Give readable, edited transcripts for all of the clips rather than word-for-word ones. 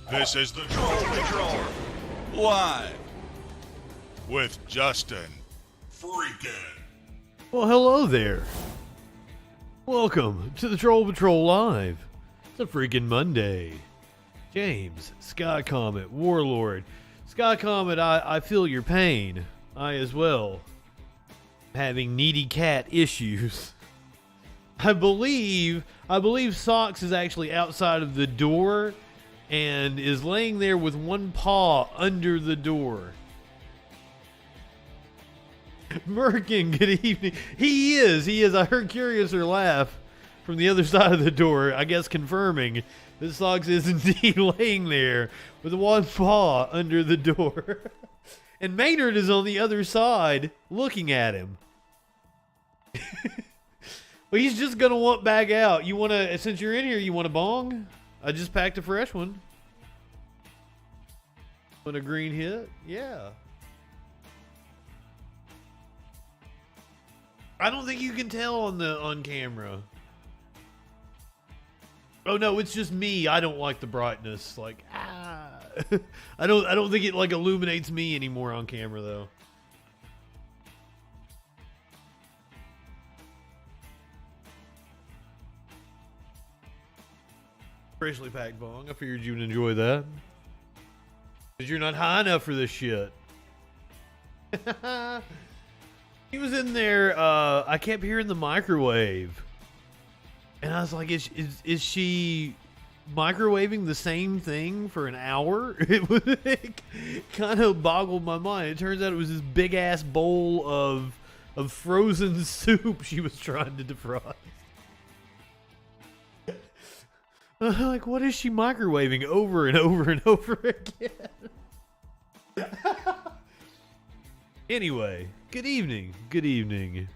This is the Troll Patrol, live with Justin FREAKIN. Well, hello there. Welcome to the Troll Patrol Live. It's a freaking Monday. James, Sky Comet, Warlord. Sky Comet, I feel your pain. I as well. Having needy cat issues. I believe Socks is actually outside of the door and is laying there with one paw under the door. Merkin, good evening. He is. I heard Curiouser laugh from the other side of the door, I guess confirming that Socks is indeed laying there with one paw under the door. And Maynard is on the other side looking at him. Well, he's just going to want back out. You want to, since you're in here, you want a bong? I just packed a fresh one. Want a green hit? Yeah. I don't think you can tell on camera. Oh no, it's just me. I don't like the brightness. Like, I don't think it like illuminates me anymore on camera though. Freshly packed bong. I figured you'd enjoy that. Because you're not high enough for this shit. He was in there, I kept hearing the microwave. And I was like, is she microwaving the same thing for an hour? It kind of boggled my mind. It turns out it was this big ass bowl of frozen soup she was trying to defrost. Like, what is she microwaving over and over and over again? Anyway, good evening. Good evening.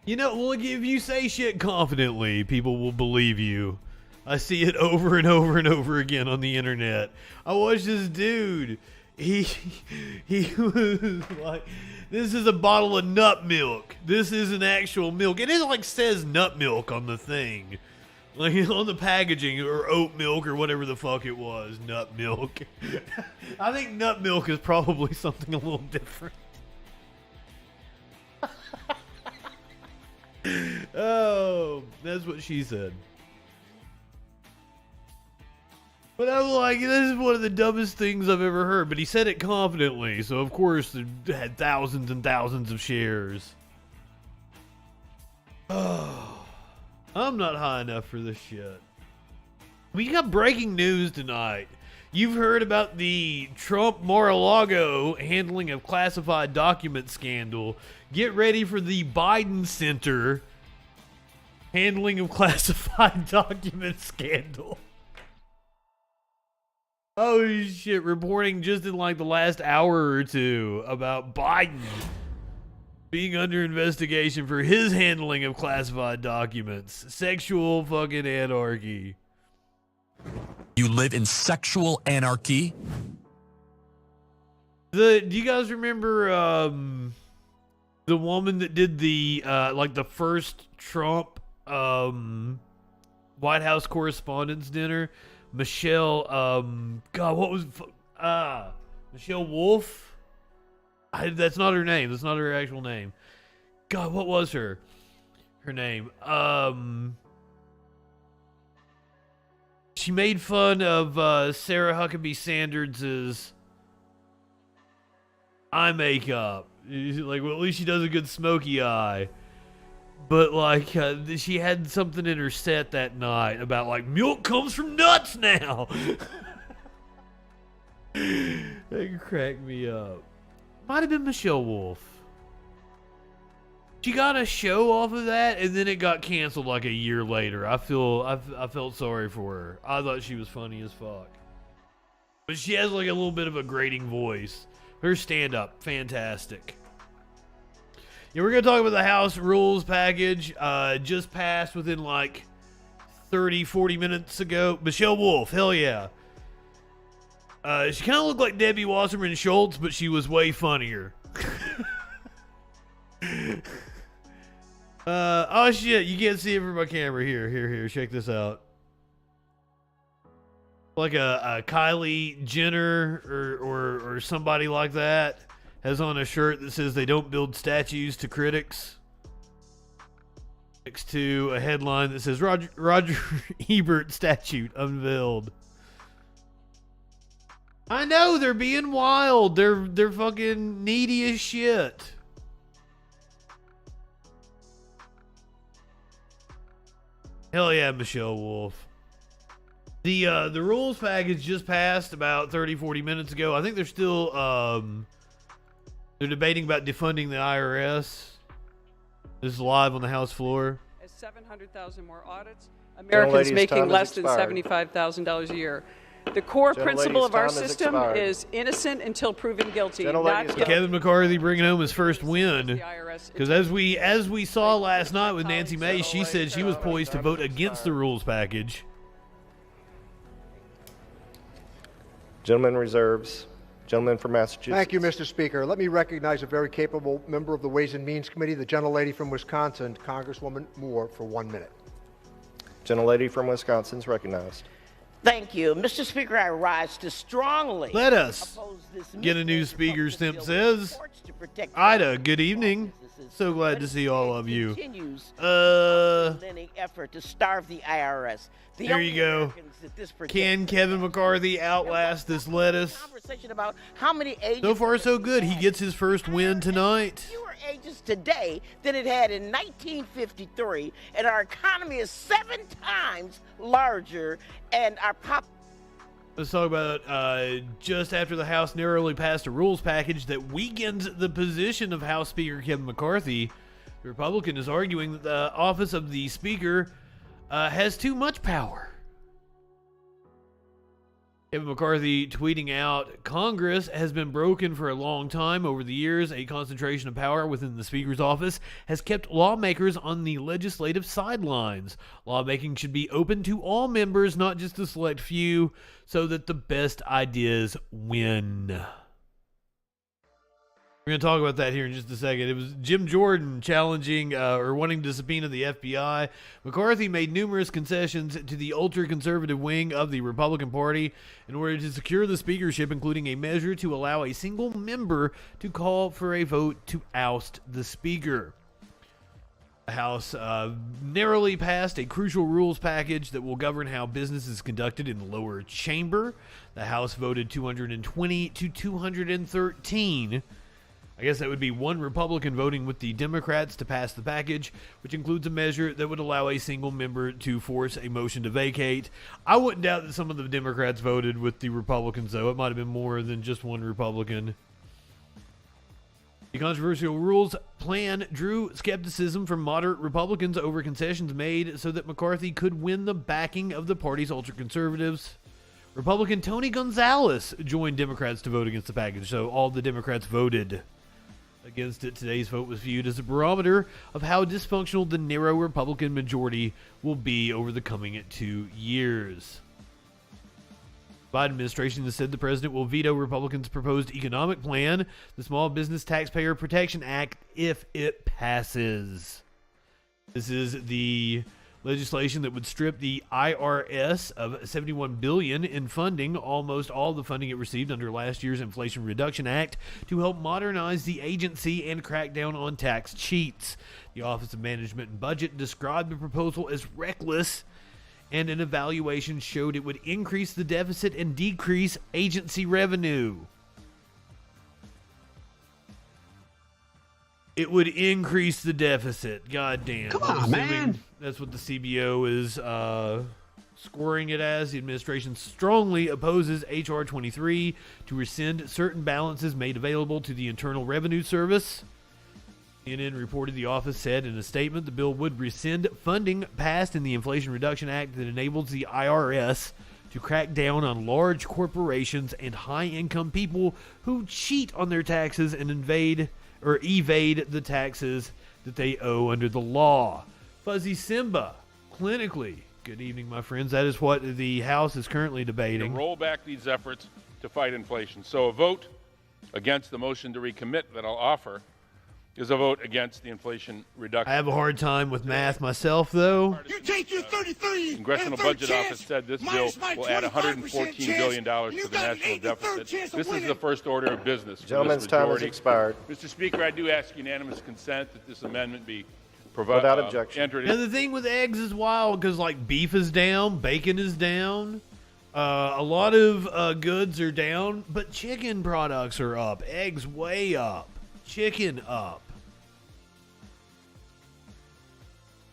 You know, well, if you say shit confidently, people will believe you. I see it over and over and over again on the internet. I watched this dude. He was like, this is a bottle of nut milk. This isn't actual milk. It like says nut milk on the thing. Like on the packaging, or oat milk, or whatever the fuck it was. Nut milk. I think nut milk is probably something a little different. Oh, that's what she said. But I'm like, this is one of the dumbest things I've ever heard. But he said it confidently, so of course it had thousands and thousands of shares. Oh. I'm not high enough for this shit. We got breaking news tonight. You've heard about the Trump Mar-a-Lago handling of classified document scandal. Get ready for the Biden Center handling of classified document scandal. Oh shit, reporting just in like the last hour or two about Biden being under investigation for his handling of classified documents. Sexual fucking anarchy. You live in sexual anarchy? Do you guys remember the woman that did the like the first Trump White House Correspondents' Dinner? Michelle God, what was Michelle Wolf? That's not her name. That's not her actual name. God, what was her name? She made fun of Sarah Huckabee Sanders' eye makeup. Like, well, at least she does a good smoky eye. But like, she had something in her set that night about like milk comes from nuts now. That cracked me up. Might have been Michelle Wolf. She got a show off of that, and then it got canceled like a year later. I felt sorry for her. I thought she was funny as fuck. But she has like a little bit of a grating voice. Her stand-up, fantastic. Yeah, we're going to talk about the House Rules package. Just passed within like 30, 40 minutes ago. Michelle Wolf, hell yeah. She kind of looked like Debbie Wasserman Schultz, but she was way funnier. Oh shit, you can't see it from my camera. Here, check this out. like a Kylie Jenner or somebody like that has on a shirt that says they don't build statues to critics, next to a headline that says Roger Ebert statue unveiled. I know, they're being wild. They're fucking needy as shit. Hell yeah, Michelle Wolf. The rules package just passed about 30-40 minutes ago. I think they're still they're debating about defunding the IRS. This is live on the House floor. As 700,000 more audits, Americans making less than $75,000 a year. The core principle of our system is innocent until proven guilty. Kevin McCarthy bringing home his first win. Because as we saw last night with Nancy Mace, she said she was poised to vote against the rules package. Gentleman reserves. Gentleman from Massachusetts. Thank you, Mr. Speaker. Let me recognize a very capable member of the Ways and Means Committee, the gentlelady from Wisconsin, Congresswoman Moore, for 1 minute. Gentlelady from Wisconsin is recognized. Thank you. Mr. Speaker, I rise to strongly let us get a new speaker, Stimp says. Ida, good evening. So glad to see all of you. Effort to starve the IRS. There you go. Can Kevin McCarthy outlast this lettuce? About how many agents so far, so good. He gets his first win tonight. Fewer agents today than it had in 1953, and our economy is 7 times larger, and our Let's talk about just after the House narrowly passed a rules package that weakens the position of House Speaker Kevin McCarthy. The Republican is arguing that the office of the Speaker has too much power. Kevin McCarthy tweeting out, Congress has been broken for a long time. Over the years, a concentration of power within the Speaker's office has kept lawmakers on the legislative sidelines. Lawmaking should be open to all members, not just a select few, so that the best ideas win. We're going to talk about that here in just a second. It was Jim Jordan challenging or wanting to subpoena the FBI. McCarthy made numerous concessions to the ultra-conservative wing of the Republican Party in order to secure the speakership, including a measure to allow a single member to call for a vote to oust the Speaker. The House narrowly passed a crucial rules package that will govern how business is conducted in the lower chamber. The House voted 220 to 213. I guess that would be one Republican voting with the Democrats to pass the package, which includes a measure that would allow a single member to force a motion to vacate. I wouldn't doubt that some of the Democrats voted with the Republicans, though. It might have been more than just one Republican. The controversial rules plan drew skepticism from moderate Republicans over concessions made so that McCarthy could win the backing of the party's ultra-conservatives. Republican Tony Gonzalez joined Democrats to vote against the package, so all the Democrats voted against it. Today's vote was viewed as a barometer of how dysfunctional the narrow Republican majority will be over the coming 2 years. The Biden administration has said the president will veto Republicans' proposed economic plan, the Small Business Taxpayer Protection Act, if it passes. This is the legislation that would strip the IRS of $71 billion in funding, almost all the funding it received under last year's Inflation Reduction Act, to help modernize the agency and crack down on tax cheats. The Office of Management and Budget described the proposal as reckless, and an evaluation showed it would increase the deficit and decrease agency revenue. It would increase the deficit. God damn. Come on, man. That's what the CBO is scoring it as. The administration strongly opposes H.R. 23 to rescind certain balances made available to the Internal Revenue Service. CNN reported the office said in a statement the bill would rescind funding passed in the Inflation Reduction Act that enables the IRS to crack down on large corporations and high-income people who cheat on their taxes and evade the taxes that they owe under the law. Fuzzy Simba, clinically. Good evening, my friends. That is what the House is currently debating. To roll back these efforts to fight inflation. So a vote against the motion to recommit that I'll offer is a vote against the Inflation Reduction. I have a hard time with math myself, though. You take your 33. Congressional Budget Office said this bill will add $114 billion to the national deficit. This is the first order of business. Gentleman's time has expired. Mr. Speaker, I do ask unanimous consent that this amendment be provided. Without objection. And the thing with eggs is wild because, like, beef is down, bacon is down, a lot of goods are down, but chicken products are up. Eggs way up. Chicken up.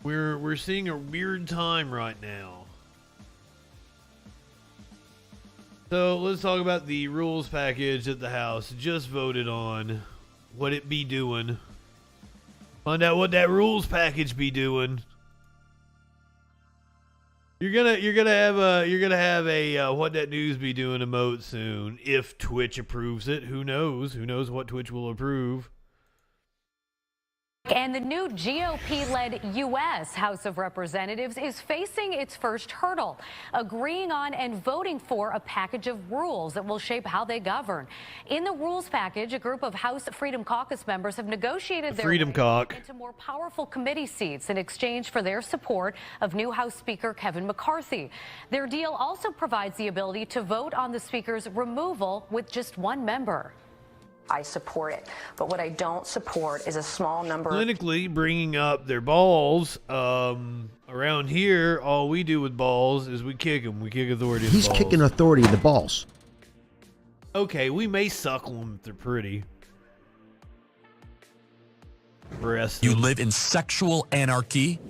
We're seeing a weird time right now. So let's talk about the rules package that the House just voted on. What it be doing? Find out what that rules package be doing. You're gonna have a what that news be doing emote soon if Twitch approves it. Who knows? Who knows what Twitch will approve? And the new GOP-led U.S. House of Representatives is facing its first hurdle, agreeing on and voting for a package of rules that will shape how they govern. In the rules package, a group of House Freedom Caucus members have negotiated their way into more powerful committee seats in exchange for their support of new House Speaker Kevin McCarthy. Their deal also provides the ability to vote on the Speaker's removal with just one member. I support it. But what I don't support is a small number. Clinically bringing up their balls. Around here, all we do with balls is we kick them. We kick authority in the balls. He's kicking authority in the balls. Okay, we may suckle them if they're pretty. Breast You them. live in sexual anarchy.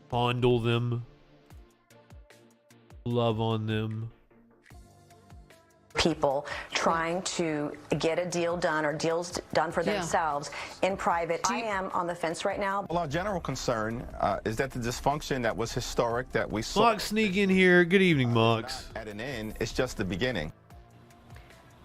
Fondle them. Love on them. People trying to get a deal done or deals done for themselves in private. I am on the fence right now. Well, our general concern is that the dysfunction that was historic that we saw. Mox, sneak in here. Good evening, Mox. At an end, it's just the beginning.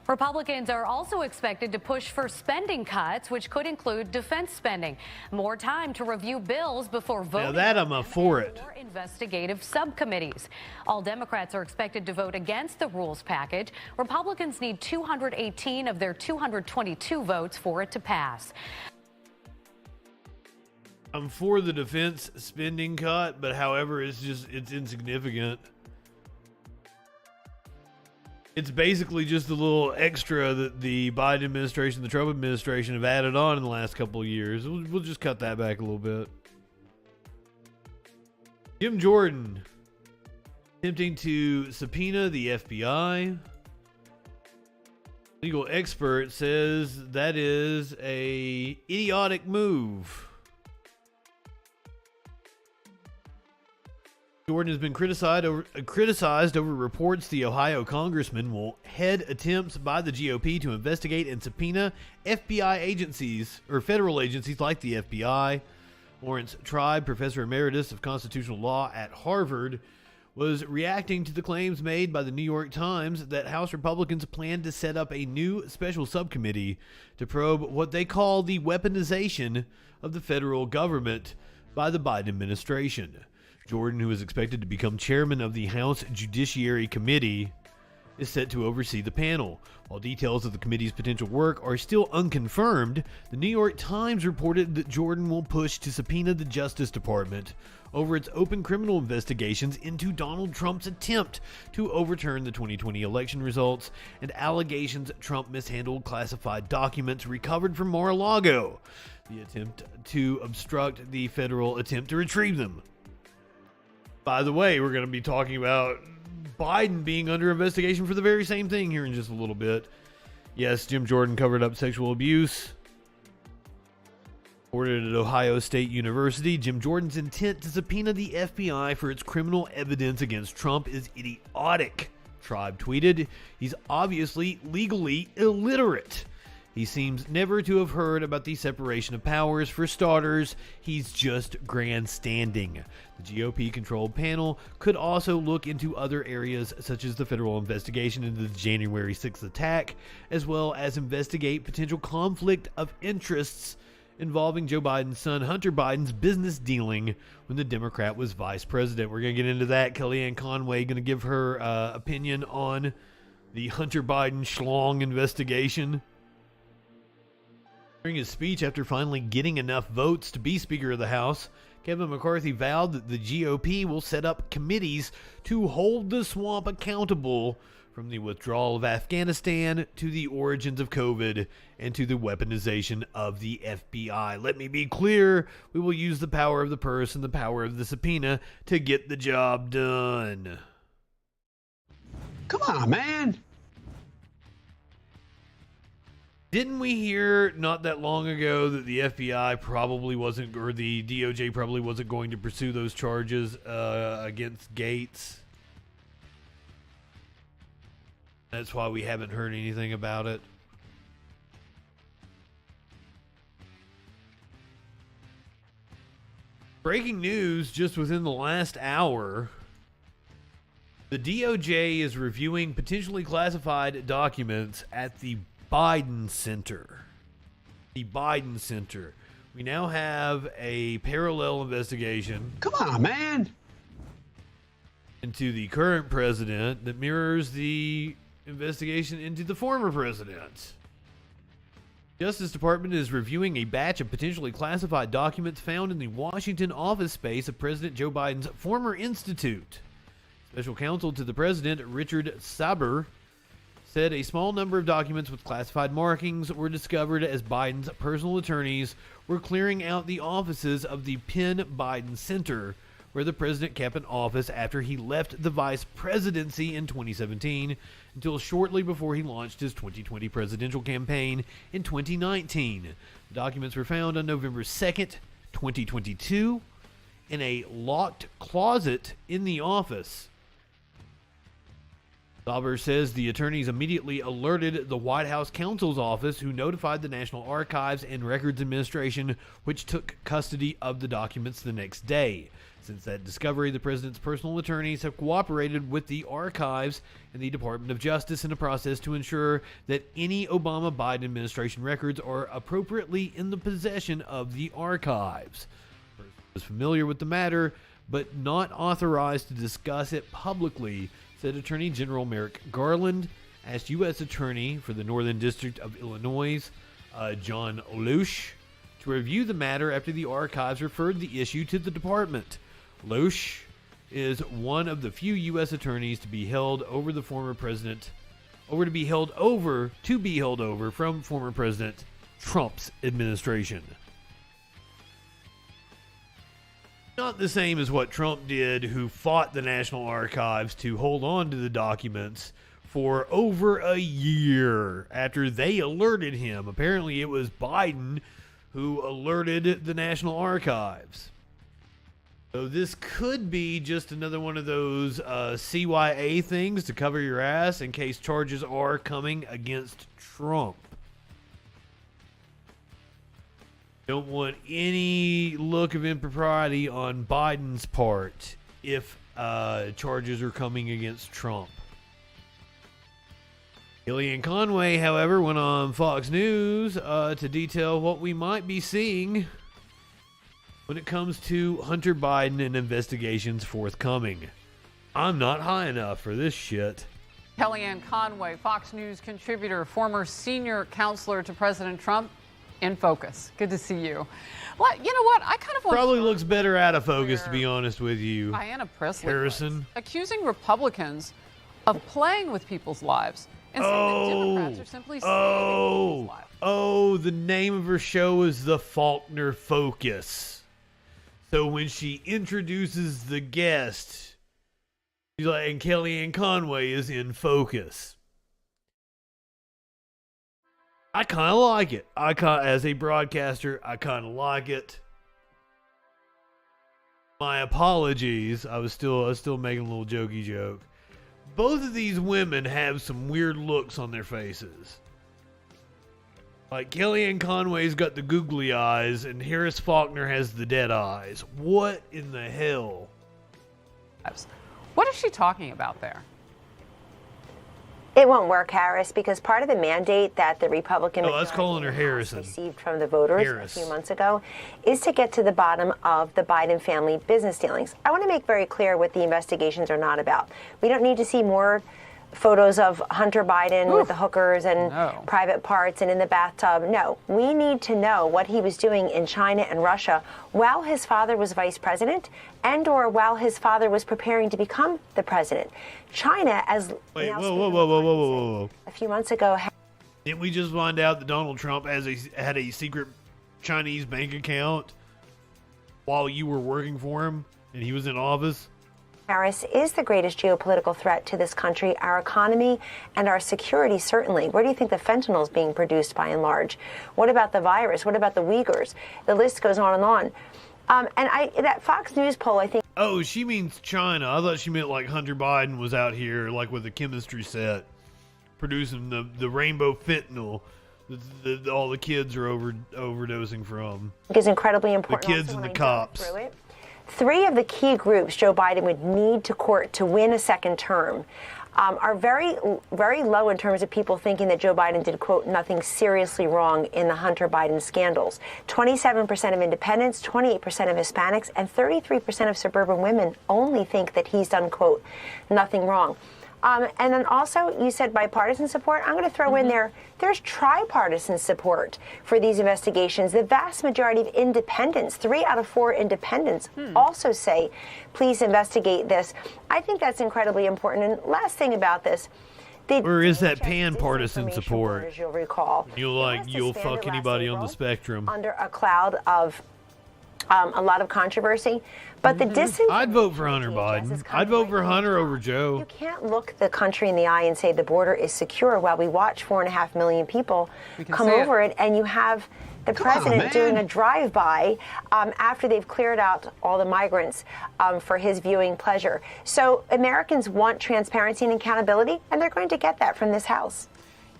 Republicans are also expected to push for spending cuts, which could include defense spending. More time to review bills before voting. Now that I'm up for it. More investigative subcommittees. All Democrats are expected to vote against the rules package. Republicans need 218 of their 222 votes for it to pass. I'm for the defense spending cut, but however, it's insignificant. It's basically just a little extra that the Biden administration, the Trump administration have added on in the last couple of years. We'll just cut that back a little bit. Jim Jordan attempting to subpoena the FBI. Legal expert says that is a idiotic move. Jordan has been criticized over reports the Ohio congressman will head attempts by the GOP to investigate and subpoena FBI agencies or federal agencies like the FBI. Lawrence Tribe, professor emeritus of constitutional law at Harvard, was reacting to the claims made by the New York Times that House Republicans plan to set up a new special subcommittee to probe what they call the weaponization of the federal government by the Biden administration. Jordan, who is expected to become chairman of the House Judiciary Committee, is set to oversee the panel. While details of the committee's potential work are still unconfirmed, the New York Times reported that Jordan will push to subpoena the Justice Department over its open criminal investigations into Donald Trump's attempt to overturn the 2020 election results and allegations Trump mishandled classified documents recovered from Mar-a-Lago, the attempt to obstruct the federal attempt to retrieve them. By the way, we're going to be talking about Biden being under investigation for the very same thing here in just a little bit. Yes, Jim Jordan covered up sexual abuse. Reported at Ohio State University, Jim Jordan's intent to subpoena the FBI for its criminal evidence against Trump is idiotic, Tribe tweeted. He's obviously legally illiterate. He seems never to have heard about the separation of powers. For starters, he's just grandstanding. The GOP-controlled panel could also look into other areas such as the federal investigation into the January 6th attack, as well as investigate potential conflict of interests involving Joe Biden's son Hunter Biden's business dealing when the Democrat was vice president. We're going to get into that. Kellyanne Conway going to give her opinion on the Hunter Biden schlong investigation. During his speech after finally getting enough votes to be Speaker of the House, Kevin McCarthy vowed that the GOP will set up committees to hold the swamp accountable, from the withdrawal of Afghanistan to the origins of COVID and to the weaponization of the FBI. Let me be clear, we will use the power of the purse and the power of the subpoena to get the job done. Come on, man. Didn't we hear not that long ago that the FBI probably wasn't, or the DOJ probably wasn't going to pursue those charges against Gates? That's why we haven't heard anything about it. Breaking news just within the last hour. The DOJ is reviewing potentially classified documents at the Biden Center. The Biden Center. We now have a parallel investigation. Come on, man. Into the current president that mirrors the investigation into the former president. Justice Department is reviewing a batch of potentially classified documents found in the Washington office space of President Joe Biden's former institute. Special counsel to the president, Richard Saber, said a small number of documents with classified markings were discovered as Biden's personal attorneys were clearing out the offices of the Penn Biden Center, where the president kept an office after he left the vice presidency in 2017 until shortly before he launched his 2020 presidential campaign in 2019. The documents were found on November 2nd, 2022, in a locked closet in the office. Sauber says the attorneys immediately alerted the White House counsel's office, who notified the National Archives and Records Administration, which took custody of the documents the next day. Since that discovery, the president's personal attorneys have cooperated with the archives and the Department of Justice in a process to ensure that any Obama-Biden administration records are appropriately in the possession of the archives. The person was familiar with the matter, but not authorized to discuss it publicly, said Attorney General Merrick Garland, asked U.S. Attorney for the Northern District of Illinois, John Walsh, to review the matter after the archives referred the issue to the department. Walsh is one of the few U.S. attorneys to be held over the former president, to be held over from former President Trump's administration. Not the same as what Trump did, who fought the National Archives to hold on to the documents for over a year after they alerted him. Apparently it was Biden who alerted the National Archives. So this could be just another one of those CYA things to cover your ass in case charges are coming against Trump. Don't want any look of impropriety on Biden's part if charges are coming against Trump. Kellyanne Conway, however, went on Fox News to detail what we might be seeing when it comes to Hunter Biden and investigations forthcoming. I'm not high enough for this shit. Kellyanne Conway, Fox News contributor, former senior counselor to President Trump, in focus. Good to see you. Well, you know what? I kind of want probably looks better out of focus, to be honest with you. Diana Priestley Harrison accusing Republicans of playing with people's lives and saying that Democrats are simply saving people's lives. Oh, the name of her show is The Faulkner Focus. So when she introduces the guest, she's like, and Kellyanne Conway is in focus. I kind of like it. As a broadcaster, I kind of like it. My apologies. I was still making a little jokey joke. Both of these women have some weird looks on their faces. Like Kellyanne Conway's got the googly eyes and Harris Faulkner has the dead eyes. What in the hell? What is she talking about there? It won't work, Harris, because part of the mandate that the Republican let's calling her Harrison. Received from the voters a few months ago is to get to the bottom of the Biden family business dealings. I want to make very clear what the investigations are not about. We don't need to see more photos of Hunter Biden with the hookers and private parts and in the bathtub. No, we need to know what he was doing in China and Russia while his father was vice president and or while his father was preparing to become the president. China, as whoa. a few months ago, didn't we just find out that Donald Trump had a secret Chinese bank account while you were working for him and he was in office? Harris is the greatest geopolitical threat to this country, our economy, and our security, certainly. Where do you think the fentanyl is being produced by and large? What about the virus? What about the Uyghurs? The list goes on and on. That Fox News poll, I think... Oh, she means China. I thought she meant like Hunter Biden was out here like with a chemistry set producing the rainbow fentanyl that all the kids are overdosing from. Is incredibly important. The kids and the cops. 3 of the key groups Joe Biden would need to court to win a second term are very, very low in terms of people thinking that Joe Biden did, quote, nothing seriously wrong in the Hunter Biden scandals. 27% of independents, 28% of Hispanics, and 33% of suburban women only think that he's done, quote, nothing wrong. And then also, you said bipartisan support. I'm going to throw in there's tripartisan support for these investigations. The vast majority of independents, 3 out of 4 independents, also say, please investigate this. I think that's incredibly important. And last thing about this, or is that pan-partisan support? As you'll recall, you'll fuck anybody on the spectrum under a cloud of a lot of controversy. But the disinformation... I'd vote for Hunter Biden. I'd vote for Hunter over Joe. You can't look the country in the eye and say the border is secure while we watch 4.5 million people come over it, and you have the president doing a drive-by after they've cleared out all the migrants for his viewing pleasure. So Americans want transparency and accountability, and they're going to get that from this House.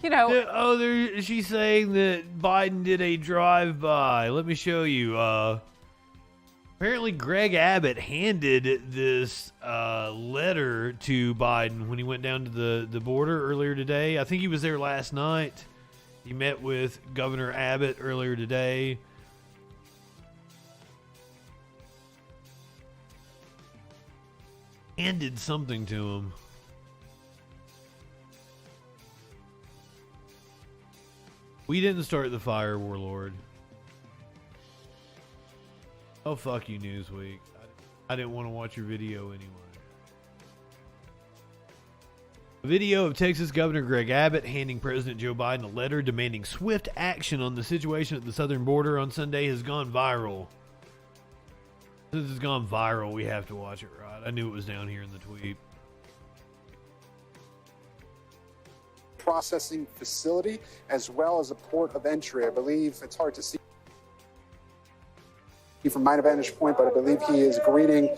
You know... she's saying that Biden did a drive-by. Let me show you. Apparently, Greg Abbott handed this letter to Biden when he went down to the border earlier today. I think he was there last night. He met with Governor Abbott earlier today. Handed something to him. We didn't start the fire, Warlord. Oh, fuck you, Newsweek. I didn't want to watch your video anyway. A video of Texas Governor Greg Abbott handing President Joe Biden a letter demanding swift action on the situation at the southern border on Sunday has gone viral. Since it's gone viral, we have to watch it, right? I knew it was down here in the tweet. Processing facility as well as a port of entry. I believe it's hard to see from my vantage point, but I believe he is greeting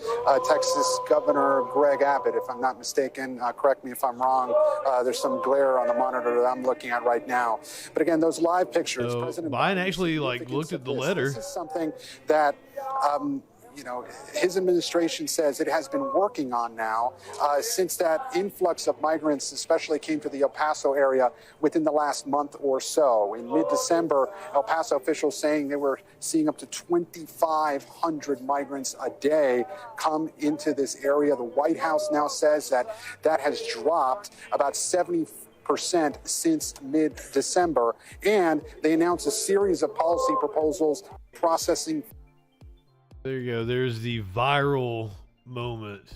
Texas Governor Greg Abbott, if I'm not mistaken. Correct me if I'm wrong. There's some glare on the monitor that I'm looking at right now. But again, those live pictures. So President Biden actually looked at the letter. This is something that his administration says it has been working on now since that influx of migrants especially came to the El Paso area within the last month or so. In mid-December, El Paso officials saying they were seeing up to 2,500 migrants a day come into this area. The White House now says that has dropped about 70% since mid-December, and they announced a series of policy proposals processing. There you go. There's the viral moment.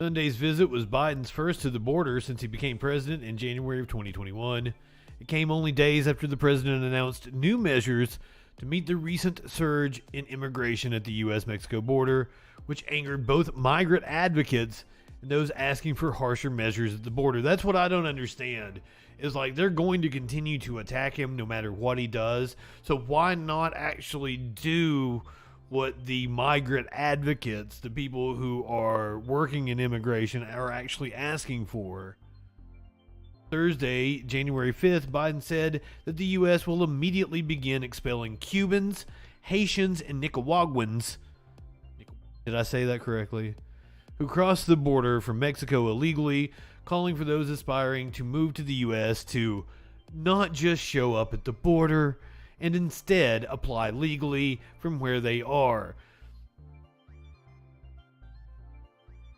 Sunday's visit was Biden's first to the border since he became president in January of 2021. It came only days after the president announced new measures to meet the recent surge in immigration at the U.S.-Mexico border, which angered both migrant advocates and those asking for harsher measures at the border. That's what I don't understand. Is like they're going to continue to attack him no matter what he does. So why not actually do what the migrant advocates, the people who are working in immigration, are actually asking for? Thursday, January 5th, Biden said that the U.S. will immediately begin expelling Cubans, Haitians, and Nicaraguans. Did I say that correctly? Who crossed the border from Mexico illegally, calling for those aspiring to move to the U.S. to not just show up at the border and instead apply legally from where they are.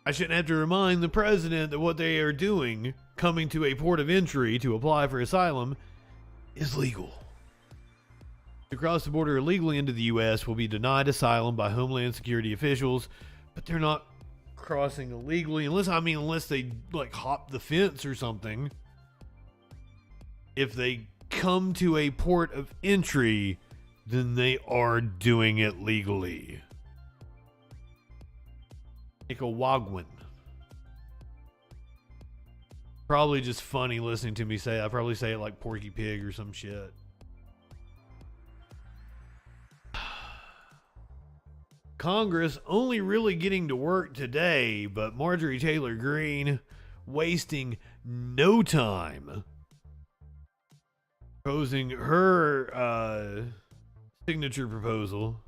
I shouldn't have to remind the president that what they are doing, coming to a port of entry to apply for asylum, is legal. To cross the border illegally into the U.S. will be denied asylum by Homeland Security officials, but they're not crossing illegally unless they like hop the fence or something. If they come to a port of entry, then they are doing it legally. Nicaraguan. Probably just funny listening to me say it. I probably say it like Porky Pig or some shit. Congress only really getting to work today, but Marjorie Taylor Greene wasting no time proposing her signature proposal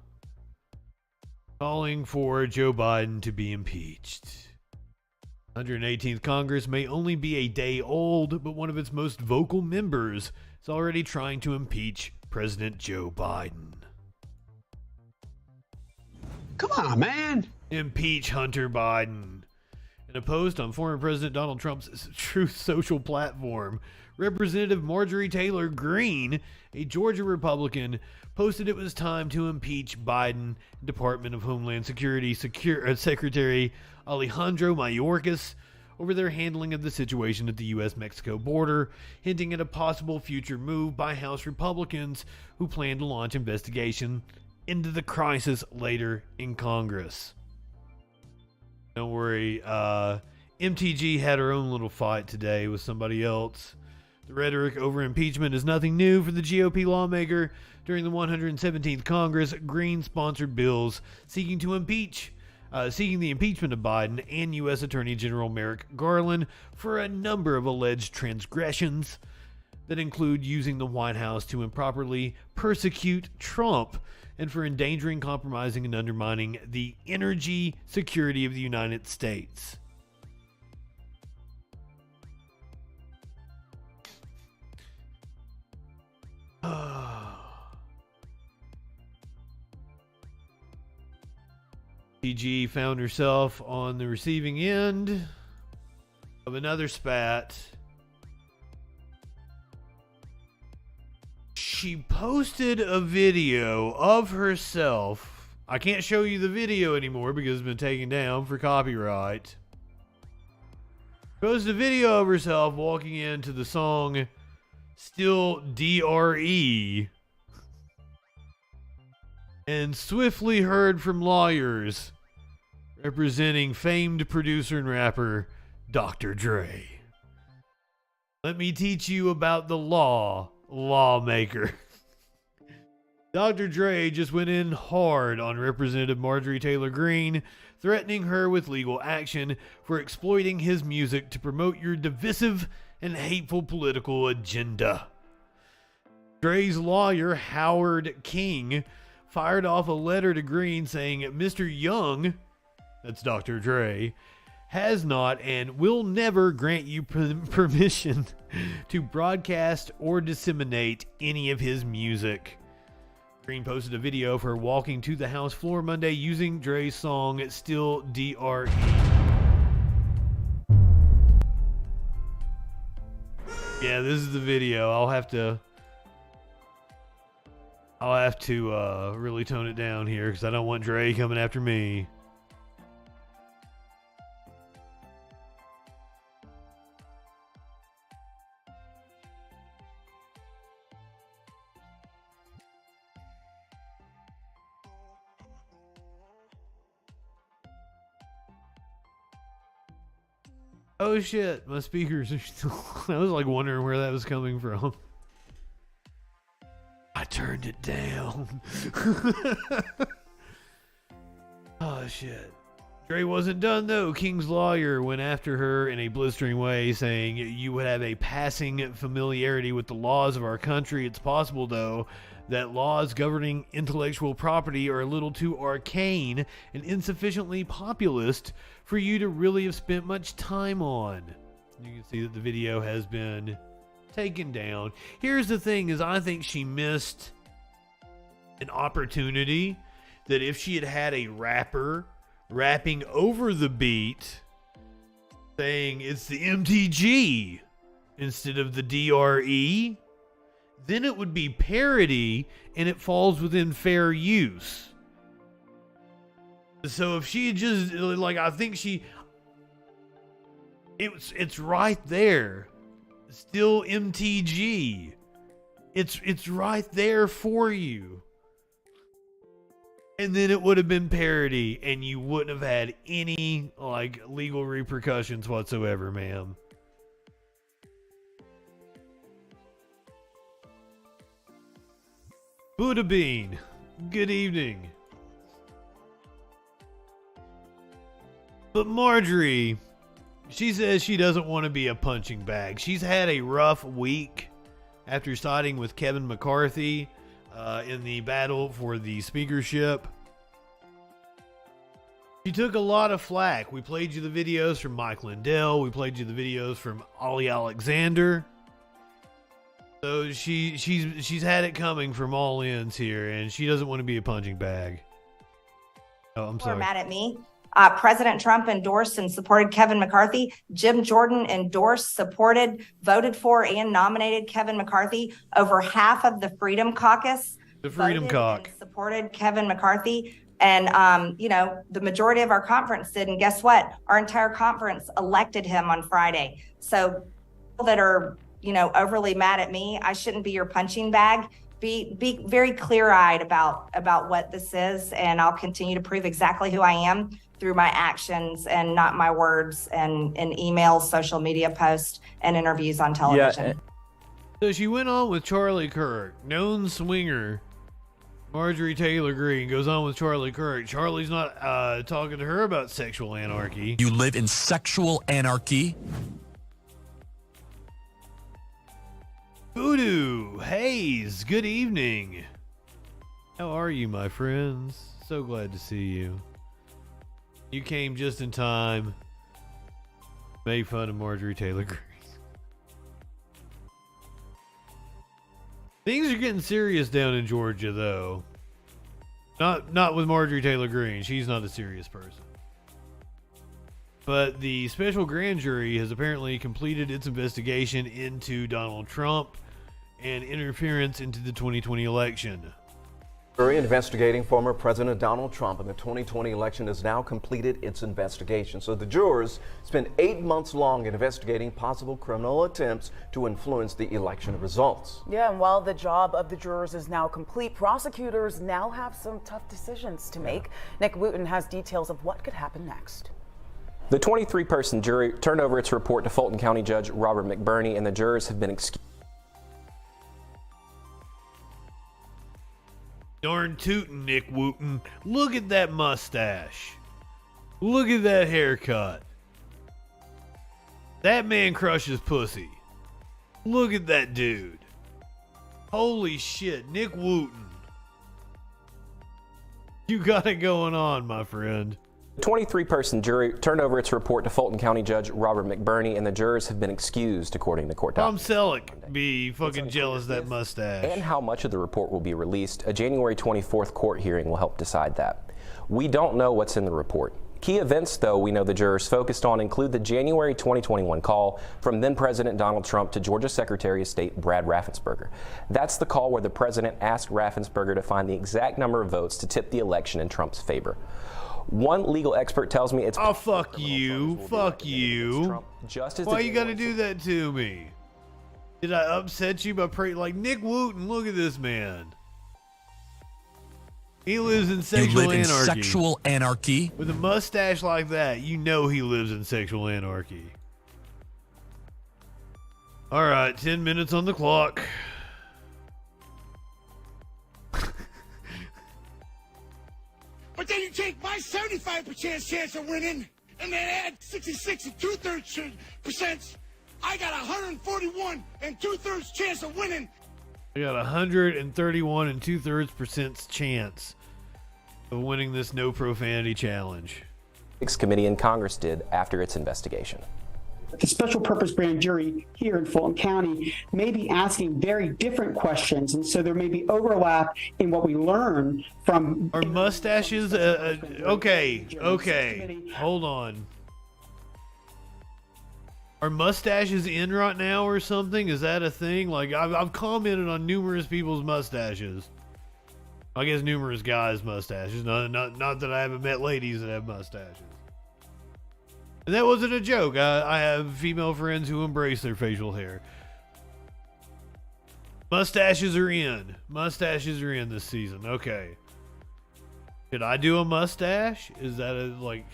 calling for Joe Biden to be impeached. 118th Congress may only be a day old, but one of its most vocal members is already trying to impeach President Joe Biden. Come on, man. Impeach Hunter Biden. In a post on former President Donald Trump's Truth Social platform, Representative Marjorie Taylor Greene, a Georgia Republican, posted it was time to impeach Biden. Department of Homeland Security Secretary Alejandro Mayorkas over their handling of the situation at the U.S.-Mexico border, hinting at a possible future move by House Republicans who plan to launch investigation into the crisis later in Congress. Don't worry, MTG had her own little fight today with somebody else. The rhetoric over impeachment is nothing new for the GOP lawmaker. During the 117th Congress, Greene sponsored bills seeking the impeachment of Biden and U.S. Attorney General Merrick Garland for a number of alleged transgressions that include using the White House to improperly persecute Trump and for endangering, compromising, and undermining the energy security of the United States. PG found herself on the receiving end of another spat. She posted a video of herself. I can't show you the video anymore because it's been taken down for copyright. Posted a video of herself walking into the song Still DRE and swiftly heard from lawyers representing famed producer and rapper Dr. Dre. Let me teach you about the law, lawmaker. Dr. Dre just went in hard on Representative Marjorie Taylor Greene, threatening her with legal action for exploiting his music to promote your divisive and hateful political agenda. Dre's lawyer, Howard King, fired off a letter to Greene saying Mr. Young, that's Dr. Dre, has not and will never grant you permission to broadcast or disseminate any of his music. Greene posted a video of her walking to the House floor Monday using Dre's song Still DRE. Yeah, this is the video. I'll have to really tone it down here because I don't want Dre coming after me. Oh shit, my speakers are still... I was like wondering where that was coming from. I turned it down. Oh shit. Dre wasn't done though. King's lawyer went after her in a blistering way, saying you would have a passing familiarity with the laws of our country. It's possible though that laws governing intellectual property are a little too arcane and insufficiently populist for you to really have spent much time on. You can see that the video has been taken down. Here's the thing is I think she missed an opportunity that if she had had a rapper rapping over the beat saying it's the MTG instead of the DRE, then it would be parody and it falls within fair use. So if she just, like, I think it's right there. Still MTG. It's right there for you. And then it would have been parody and you wouldn't have had any, like, legal repercussions whatsoever, ma'am. Buddha Bean, good evening. But Marjorie, she says she doesn't want to be a punching bag. She's had a rough week after siding with Kevin McCarthy in the battle for the speakership. She took a lot of flack. We played you the videos from Mike Lindell. We played you the videos from Ollie Alexander. So she's had it coming from all ends here, and she doesn't want to be a punching bag. Oh, I'm sorry. People are mad at me. President Trump endorsed and supported Kevin McCarthy. Jim Jordan endorsed, supported, voted for, and nominated Kevin McCarthy. Over half of the Freedom Caucus supported Kevin McCarthy. And, you know, the majority of our conference did. And guess what? Our entire conference elected him on Friday. So people that are, you know, overly mad at me, I shouldn't be your punching bag. Be very clear-eyed about what this is. And I'll continue to prove exactly who I am through my actions and not my words and emails, social media posts, and interviews on television. Yeah. So she went on with Charlie Kirk, known swinger. Marjorie Taylor Greene goes on with Charlie Kirk. Charlie's not talking to her about sexual anarchy. You live in sexual anarchy? Voodoo Hayes, good evening. How are you, my friends? So glad to see you. You came just in time. Made fun of Marjorie Taylor Greene. Things are getting serious down in Georgia, though. Not with Marjorie Taylor Greene. She's not a serious person. But the special grand jury has apparently completed its investigation into Donald Trump and interference into the 2020 election. Jury investigating former President Donald Trump in the 2020 election has now completed its investigation. So the jurors spent 8 months long investigating possible criminal attempts to influence the election results. Yeah, and while the job of the jurors is now complete, prosecutors now have some tough decisions to make. Nick Wooten has details of what could happen next. The 23-person jury turned over its report to Fulton County Judge Robert McBurney, and the jurors have been excused. Darn tootin', Nick Wooten. Look at that mustache. Look at that haircut. That man crushes pussy. Look at that dude. Holy shit, Nick Wooten. You got it going on, my friend. The 23-person jury turned over its report to Fulton County Judge Robert McBurney, and the jurors have been excused, according to court documents. Tom Selleck be fucking jealous of that mustache. And how much of the report will be released. A January 24th court hearing will help decide that. We don't know what's in the report. Key events, though, we know the jurors focused on include the January 2021 call from then-President Donald Trump to Georgia Secretary of State Brad Raffensperger. That's the call where the president asked Raffensperger to find the exact number of votes to tip the election in Trump's favor. One legal expert tells me it's... Oh, fuck you. Fuck you. Why you gotta do that to me? Did I upset you by praying? Like, Nick Wooten, look at this man. He lives in sexual anarchy. Sexual anarchy? With a mustache like that, you know he lives in sexual anarchy. All right, 10 minutes on the clock. But then you take my 75% chance of winning and then add 66 and 2/3%. I got 141 and 2/3 chance of winning. I got 131 and 2/3% chance of winning this no profanity challenge. Committee in Congress did after its investigation. The special purpose grand jury here in Fulton County may be asking very different questions, and so there may be overlap in what we learn from... Are mustaches... okay, hold on. Are mustaches in right now or something? Is that a thing? Like, I've commented on numerous people's mustaches. I guess numerous guys' mustaches. Not that I haven't met ladies that have mustaches. And that wasn't a joke. I have female friends who embrace their facial hair. Mustaches are in. Mustaches are in this season. Okay. Did I do a mustache? Is that like...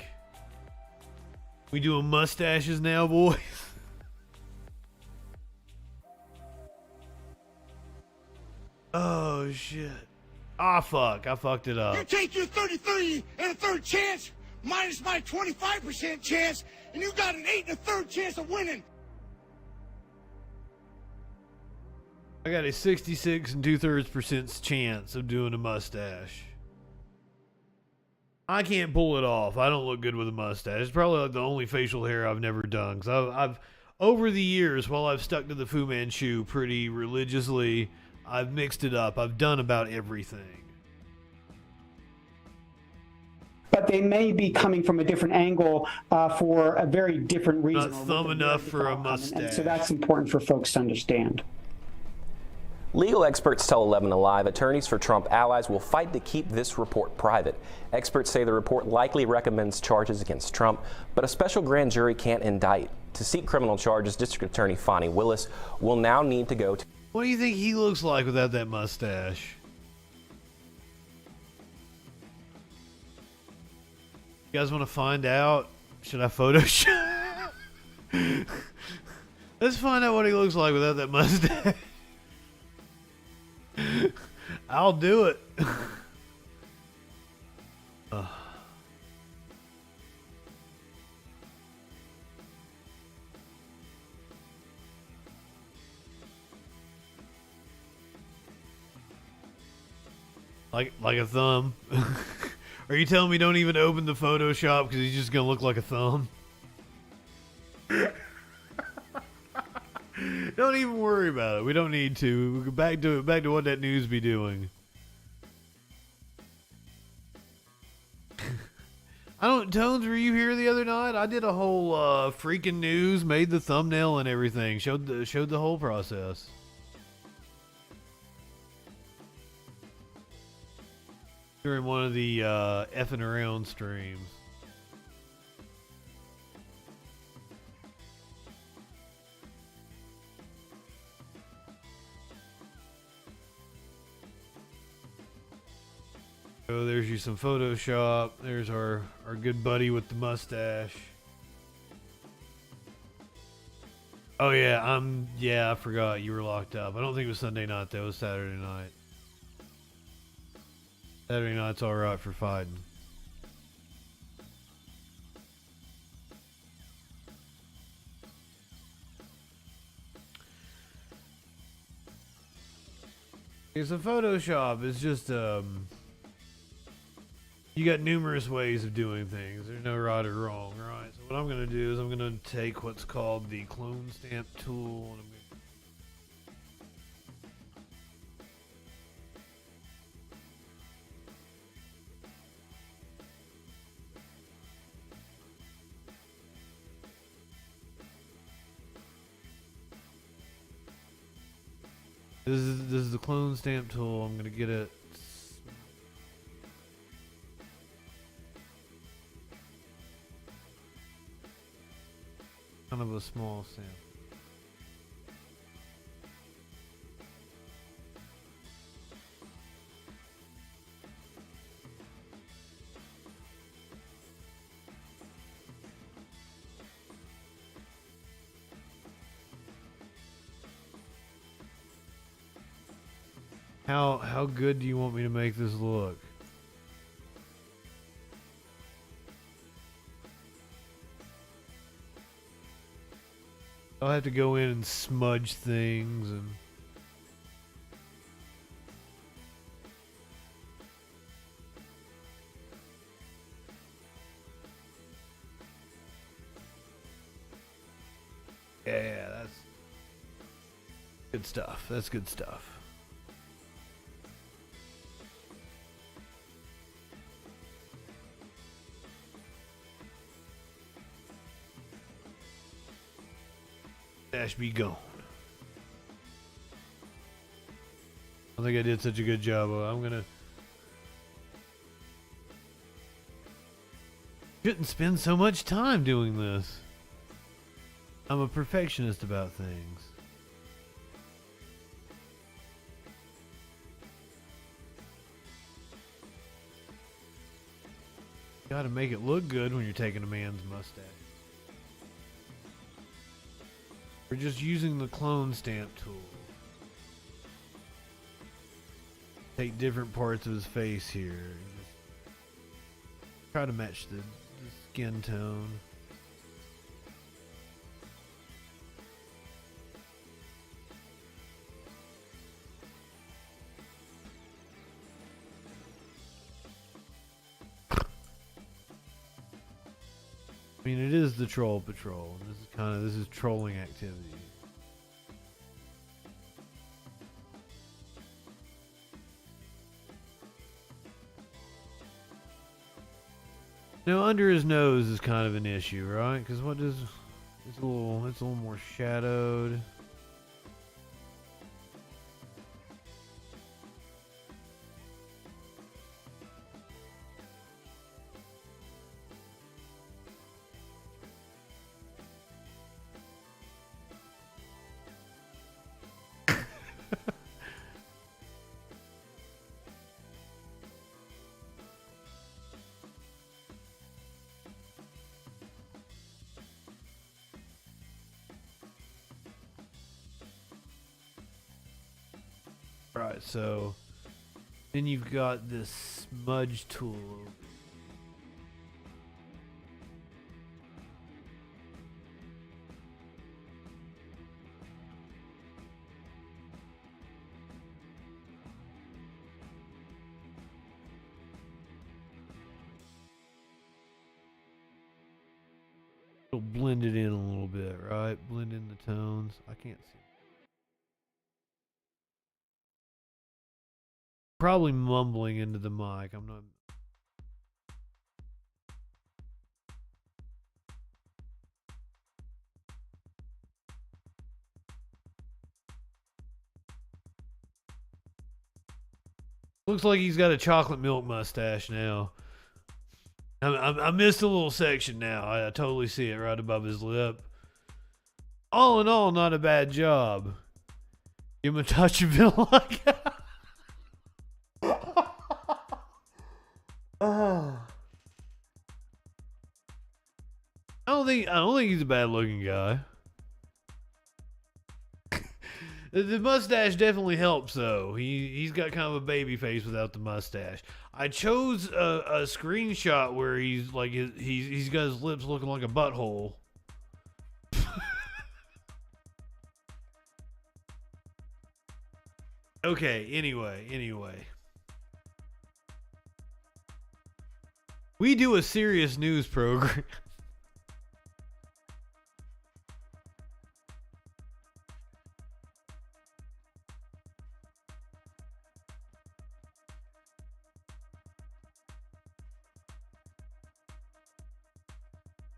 We doing mustaches now, boys? Oh, shit. Ah, fuck. I fucked it up. You take your 33 and a third chance, minus my 25% chance, and you got an 8 and a third chance of winning. I got a 66 and 2/3% chance of doing a mustache. I can't pull it off. I don't look good with a mustache. It's probably like the only facial hair I've never done. Because I've over the years, while I've stuck to the Fu Manchu pretty religiously, I've mixed it up. I've done about everything. But they may be coming from a different angle for a very different reason. Not thumb enough for a mustache. And so that's important for folks to understand. Legal experts tell 11 Alive attorneys for Trump allies will fight to keep this report private. Experts say the report likely recommends charges against Trump, but a special grand jury can't indict. To seek criminal charges, District Attorney Fonnie Willis will now need to go to... What do you think he looks like without that mustache? You guys want to find out? Should I Photoshop? Let's find out what he looks like without that mustache. I'll do it. Like a thumb. Are you telling me don't even open the Photoshop because he's just gonna look like a thumb? Don't even worry about it. We don't need to. We'll go back to what that news be doing. Tones, were you here the other night? I did a whole freaking news, made the thumbnail and everything. Showed the whole process. During one of the effing around streams. So there's you some Photoshop. There's our good buddy with the mustache. Oh yeah, I forgot you were locked up. I don't think it was Sunday night though. It was Saturday night. Saturday night's all right for fighting. It's a Photoshop. It's just you got numerous ways of doing things. There's no right or wrong, right? So what I'm going to do is I'm going to take what's called the clone stamp tool, and this is the clone stamp tool. I'm going to get it. Kind of a small sample. How good do you want me to make this look? I'll have to go in and smudge things and... Yeah, that's good stuff. That's good stuff. mustache be gone. I think I did such a good job. I'm gonna. Shouldn't spend so much time doing this. I'm a perfectionist about things. Gotta make it look good when you're taking a man's mustache. We're just using the clone stamp tool. Take different parts of his face here. And just try to match the skin tone. I mean, it is the Troll Patrol. This is trolling activity. Now, under his nose is kind of an issue, right? Because what does it's a little more shadowed. Right, so then you've got this smudge tool. It'll blend it in a little bit, right? Blend in the tones. I can't see. Probably mumbling into the mic. I'm not. Looks like he's got a chocolate milk mustache now. I missed a little section now. I totally see it right above his lip. All in all, not a bad job. Give him a touch of vanilla. I don't think he's a bad looking guy. The mustache definitely helps though. He's got kind of a baby face without the mustache. I chose a screenshot where he's like he's got his lips looking like a butthole. Okay, anyway. We do a serious news program.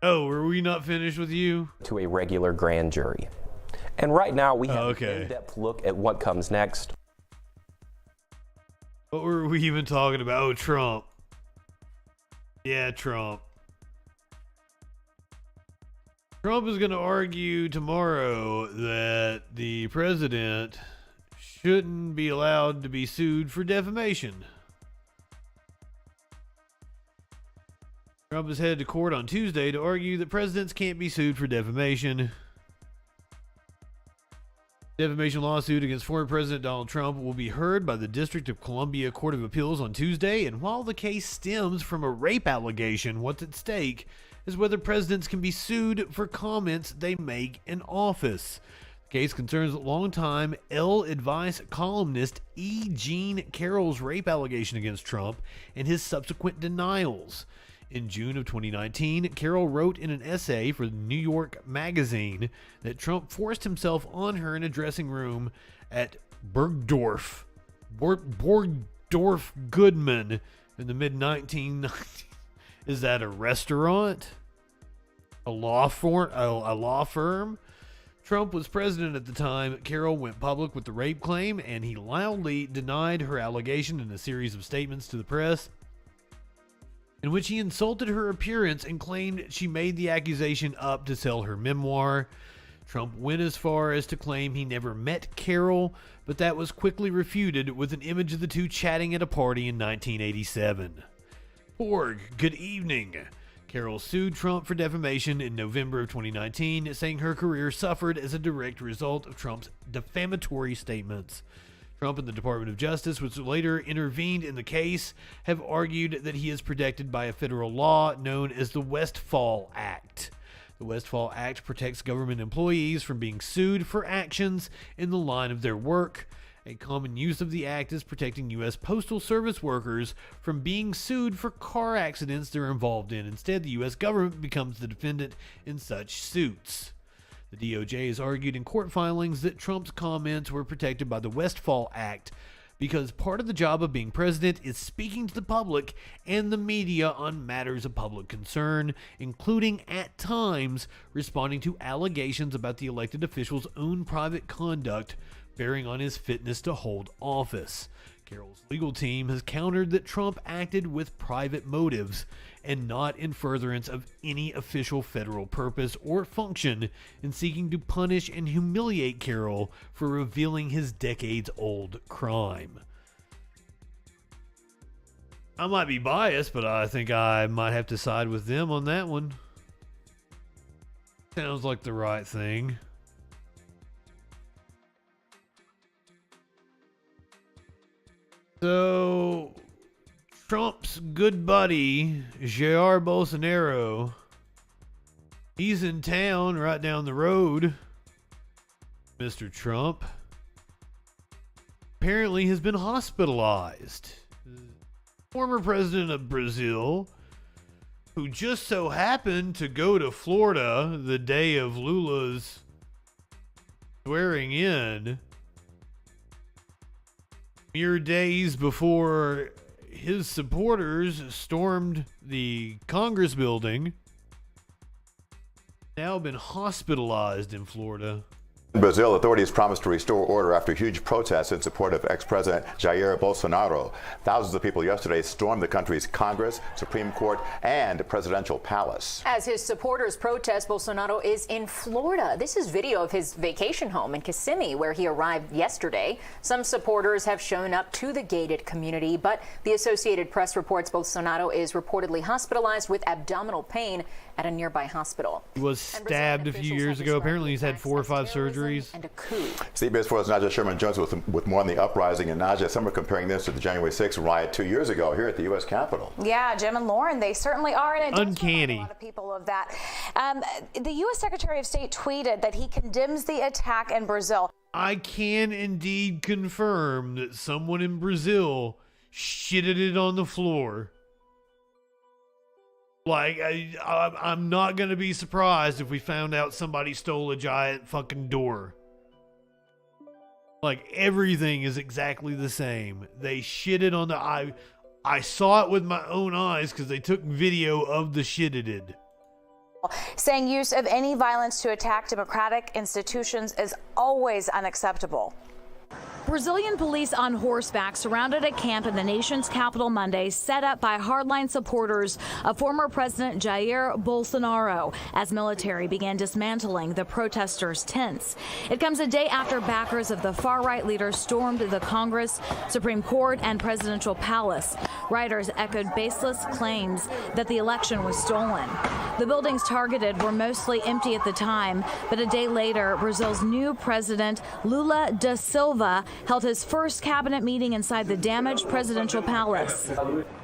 Oh, were we not finished with you? To a regular grand jury. And right now we have okay. an in-depth look at what comes next. What were we even talking about? Oh, Trump. Yeah, Trump. Trump is going to argue tomorrow that the president shouldn't be allowed to be sued for defamation. Trump is headed to court on Tuesday to argue that presidents can't be sued for defamation. Defamation lawsuit against former President Donald Trump will be heard by the District of Columbia Court of Appeals on Tuesday, and while the case stems from a rape allegation, what's at stake is whether presidents can be sued for comments they make in office. The case concerns longtime Elle Advice columnist E. Jean Carroll's rape allegation against Trump and his subsequent denials. In June of 2019, Carroll wrote in an essay for New York Magazine that Trump forced himself on her in a dressing room at Bergdorf Goodman in the mid-1990s. Is that a restaurant? A law firm? Trump was president at the time Carroll went public with the rape claim, and he loudly denied her allegation in a series of statements to the press, in which he insulted her appearance and claimed she made the accusation up to sell her memoir. Trump went as far as to claim he never met Carroll, but that was quickly refuted with an image of the two chatting at a party in 1987. Borg, good evening. Carroll sued Trump for defamation in November of 2019, saying her career suffered as a direct result of Trump's defamatory statements. Trump and the Department of Justice, which later intervened in the case, have argued that he is protected by a federal law known as the Westfall Act. The Westfall Act protects government employees from being sued for actions in the line of their work. A common use of the act is protecting U.S. Postal Service workers from being sued for car accidents they're involved in. Instead, the U.S. government becomes the defendant in such suits. The DOJ has argued in court filings that Trump's comments were protected by the Westfall Act because part of the job of being president is speaking to the public and the media on matters of public concern, including, at times, responding to allegations about the elected official's own private conduct bearing on his fitness to hold office. Carroll's legal team has countered that Trump acted with private motives and not in furtherance of any official federal purpose or function in seeking to punish and humiliate Carroll for revealing his decades-old crime. I might be biased, but I think I might have to side with them on that one. Sounds like the right thing. So, Trump's good buddy, Jair Bolsonaro, he's in town right down the road. Mr. Trump apparently has been hospitalized. Former president of Brazil, who just so happened to go to Florida the day of Lula's swearing in, mere days before his supporters stormed the Congress building, now been hospitalized in Florida. In Brazil, authorities promised to restore order after huge protests in support of ex-president Jair Bolsonaro. Thousands of people yesterday stormed the country's Congress, Supreme Court, and presidential palace. As his supporters protest, Bolsonaro is in Florida. This is video of his vacation home in Kissimmee, where he arrived yesterday. Some supporters have shown up to the gated community, but the Associated Press reports Bolsonaro is reportedly hospitalized with abdominal pain at a nearby hospital. He was stabbed a few years ago. Apparently he's had 4 or 5 surgeries. And a coup. CBS 4's Naja Sherman-Jones with more on the uprising. And Naja, some are comparing this to the January 6th riot 2 years ago here at the U.S. Capitol. Yeah, Jim and Lauren, they certainly are. And it uncanny. A lot of people of that. The U.S. Secretary of State tweeted that he condemns the attack in Brazil. I can indeed confirm that someone in Brazil shitted it on the floor. Like, I'm not going to be surprised if we found out somebody stole a giant fucking door. Like, everything is exactly the same. They shitted on the... I saw it with my own eyes because they took video of the shitted. Saying use of any violence to attack democratic institutions is always unacceptable. Brazilian police on horseback surrounded a camp in the nation's capital Monday, set up by hardline supporters of former President Jair Bolsonaro, as military began dismantling the protesters' tents. It comes a day after backers of the far-right leader stormed the Congress, Supreme Court, and presidential palace. Rioters echoed baseless claims that the election was stolen. The buildings targeted were mostly empty at the time, but a day later, Brazil's new president, Lula da Silva, held his first cabinet meeting inside the damaged presidential palace.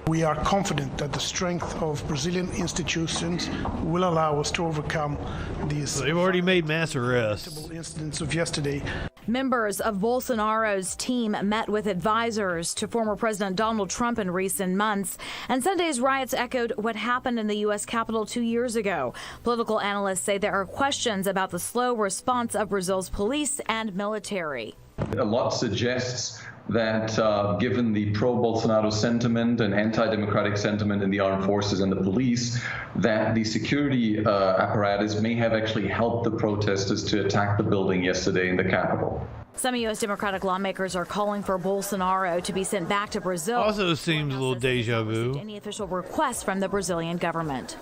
We are confident that the strength of Brazilian institutions will allow us to overcome these. They've already made mass arrests. Incidents of yesterday. Members of Bolsonaro's team met with advisors to former President Donald Trump in recent months, and Sunday's riots echoed what happened in the U.S. Capitol 2 years ago. Political analysts say there are questions about the slow response of Brazil's police and military. A lot suggests that given the pro-Bolsonaro sentiment and anti-democratic sentiment in the armed forces and the police, that the security apparatus may have actually helped the protesters to attack the building yesterday in the Capitol. Some U.S. Democratic lawmakers are calling for Bolsonaro to be sent back to Brazil. Also seems a little deja vu. Any official request from the Brazilian government.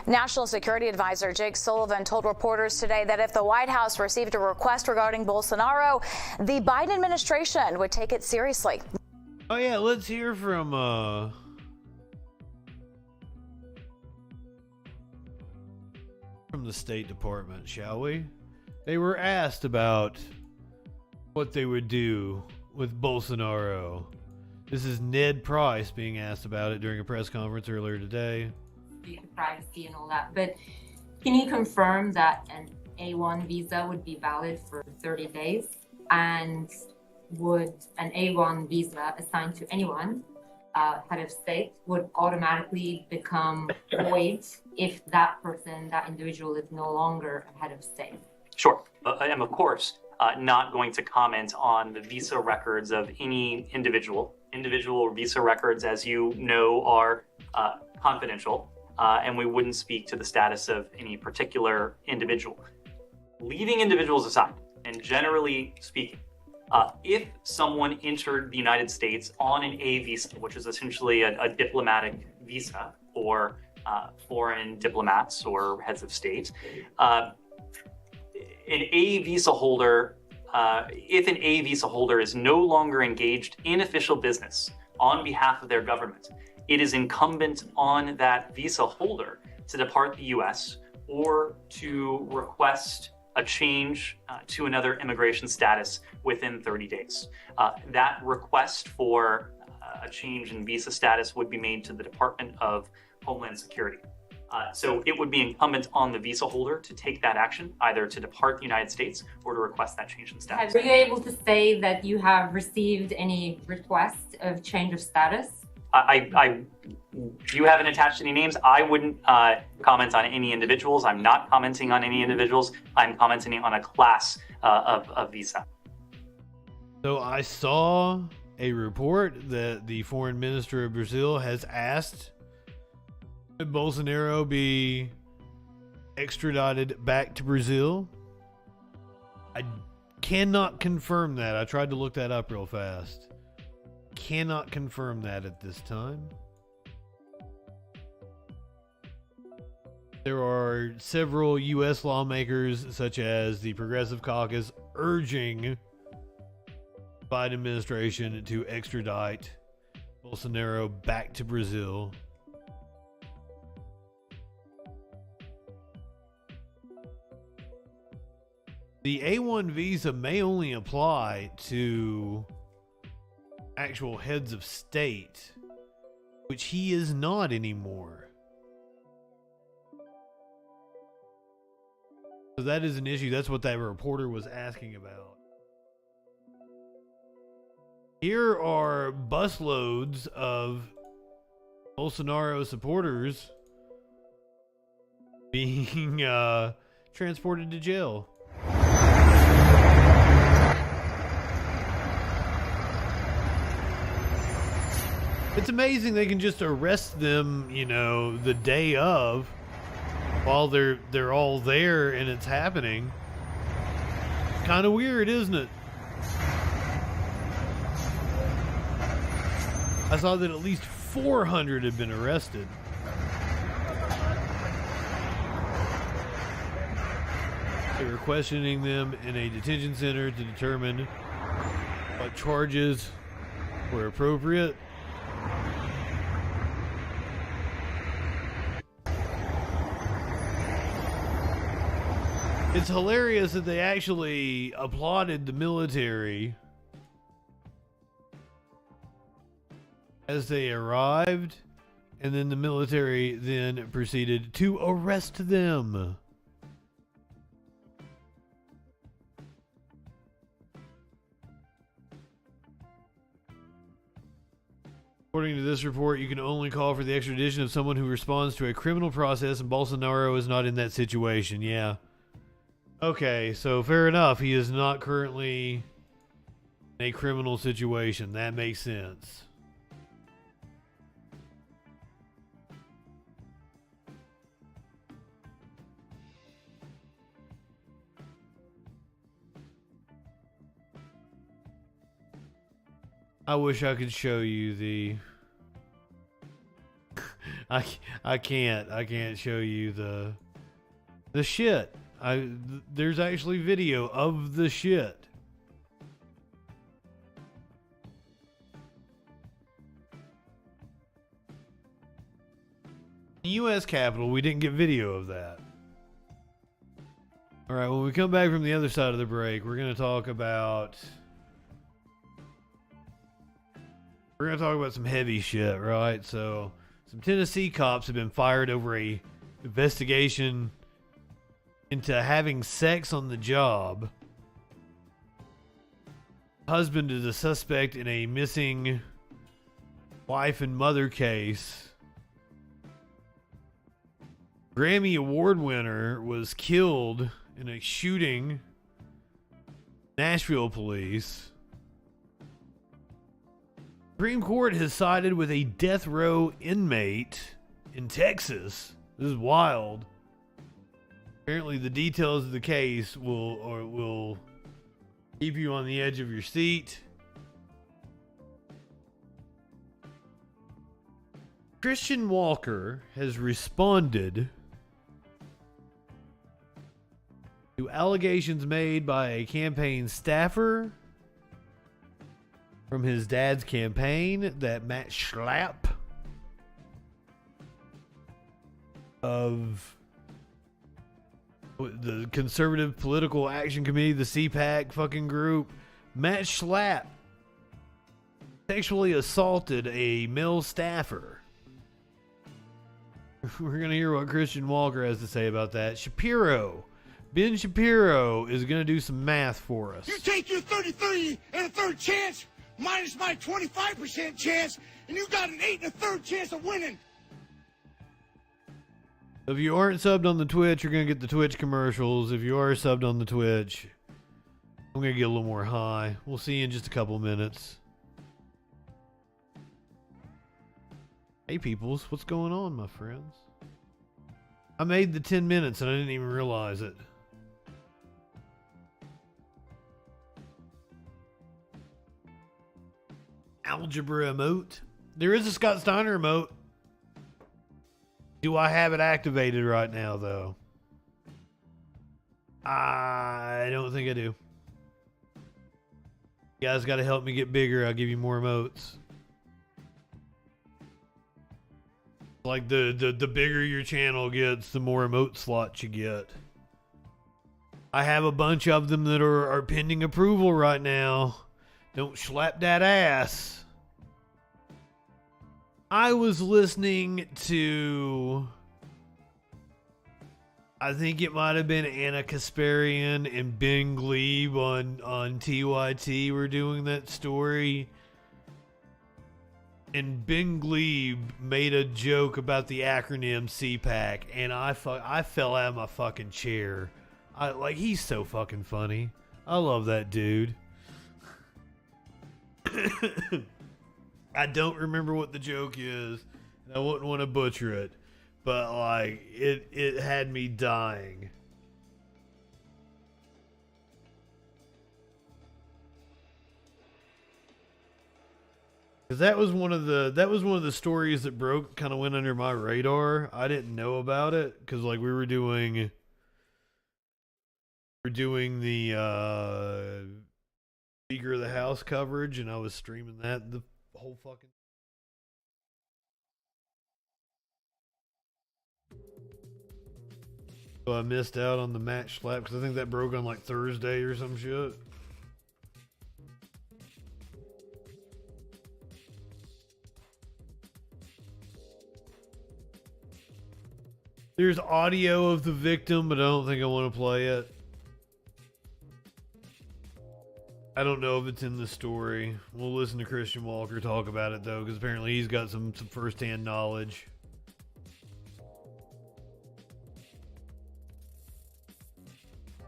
National Security Advisor Jake Sullivan told reporters today that if the White House received a request regarding Bolsonaro, the Biden administration would take it seriously. Oh yeah, let's hear from the State Department, shall we? They were asked about what they would do with Bolsonaro. This is Ned Price being asked about it during a press conference earlier today. Privacy and all that, but can you confirm that an A1 visa would be valid for 30 days? And would an A1 visa assigned to anyone, head of state, would automatically become void if that person, that individual, is no longer a head of state? Sure. I am, of course, not going to comment on the visa records of any individual. Individual visa records, as you know, are confidential, and we wouldn't speak to the status of any particular individual. Leaving individuals aside, and generally speaking, if someone entered the United States on an A visa, which is essentially a diplomatic visa for foreign diplomats or heads of state, an A visa holder, if an A visa holder is no longer engaged in official business on behalf of their government, it is incumbent on that visa holder to depart the U.S. or to request a change to another immigration status within 30 days. That request for a change in visa status would be made to the Department of Homeland Security. So it would be incumbent on the visa holder to take that action, either to depart the United States or to request that change in status. Were you able to say that you have received any request of change of status? You haven't attached any names. I wouldn't comment on any individuals. I'm not commenting on any individuals. I'm commenting on a class of visa. So I saw a report that the foreign minister of Brazil has asked that Bolsonaro be extradited back to Brazil. I cannot confirm that. I tried to look that up real fast. Cannot confirm that at this time. There are several U.S. lawmakers, such as the Progressive Caucus, urging the Biden administration to extradite Bolsonaro back to Brazil. The A1 visa may only apply to actual heads of state, which he is not anymore. So that is an issue. That's what that reporter was asking about. Here are busloads of Bolsonaro supporters being transported to jail. It's amazing they can just arrest them, you know, the day of, while they're all there and it's happening. Kind of weird, isn't it? I saw that at least 400 had been arrested. They were questioning them in a detention center to determine what charges were appropriate. It's hilarious that they actually applauded the military as they arrived, and then the military then proceeded to arrest them. According to this report, you can only call for the extradition of someone who responds to a criminal process, and Bolsonaro is not in that situation. Yeah. Okay, so fair enough. He is not currently in a criminal situation. That makes sense. I wish I could show you the... I can't show you the shit. There's actually video of the shit. The U.S. Capitol, we didn't get video of that. All right, when we come back from the other side of the break, we're going to talk about some heavy shit, right? So, some Tennessee cops have been fired over a investigation into having sex on the job. Husband is a suspect in a missing wife and mother case. Grammy Award winner was killed in a shooting. Nashville police. Supreme Court has sided with a death row inmate in Texas. This is wild. Apparently the details of the case will keep you on the edge of your seat. Christian Walker has responded to allegations made by a campaign staffer from his dad's campaign that Matt Schlapp of the Conservative Political Action Committee, the CPAC fucking group, Matt Schlapp sexually assaulted a male staffer. We're going to hear what Christian Walker has to say about that. Ben Shapiro is going to do some math for us. You take your 33 and a third chance minus my 25% chance, and you got an 8 and a third chance of winning. If you aren't subbed on the Twitch, you're going to get the Twitch commercials. If you are subbed on the Twitch, I'm going to get a little more high. We'll see you in just a couple minutes. Hey, peoples. What's going on, my friends? I made the 10 minutes and I didn't even realize it. Algebra emote. There is a Scott Steiner emote. Do I have it activated right now, though? I don't think I do. You guys got to help me get bigger. I'll give you more emotes. Like the bigger your channel gets, the more emote slots you get. I have a bunch of them that are pending approval right now. Don't slap that ass. I was listening to, I think it might have been Anna Kasparian and Ben Glebe on TYT were doing that story. And Ben Glebe made a joke about the acronym CPAC, and I fell out of my fucking chair. He's so fucking funny. I love that dude. I don't remember what the joke is, and I wouldn't want to butcher it, but it had me dying. Cause that was one of the stories that kind of went under my radar. I didn't know about it because we were doing the Speaker of the House coverage, and I was streaming that the whole fucking. So I missed out on the match slap because I think that broke on Thursday or some shit. There's audio of the victim, but I don't think I want to play it. I don't know if it's in the story. We'll listen to Christian Walker talk about it, though, because apparently he's got some first-hand knowledge.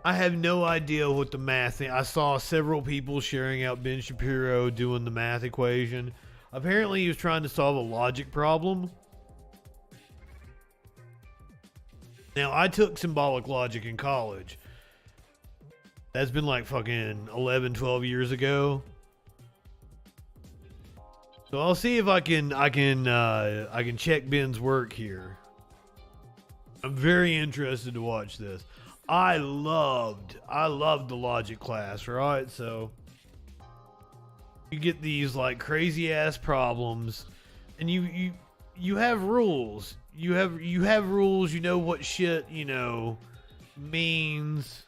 I have no idea what the math thing. I saw several people sharing out Ben Shapiro doing the math equation. Apparently, he was trying to solve a logic problem. Now, I took symbolic logic in college. That's been like fucking 11, 12 years ago. So I'll see if I can check Ben's work here. I'm very interested to watch this. I loved the logic class, right? So you get these like crazy ass problems, and you have rules. You have rules. You know what shit means,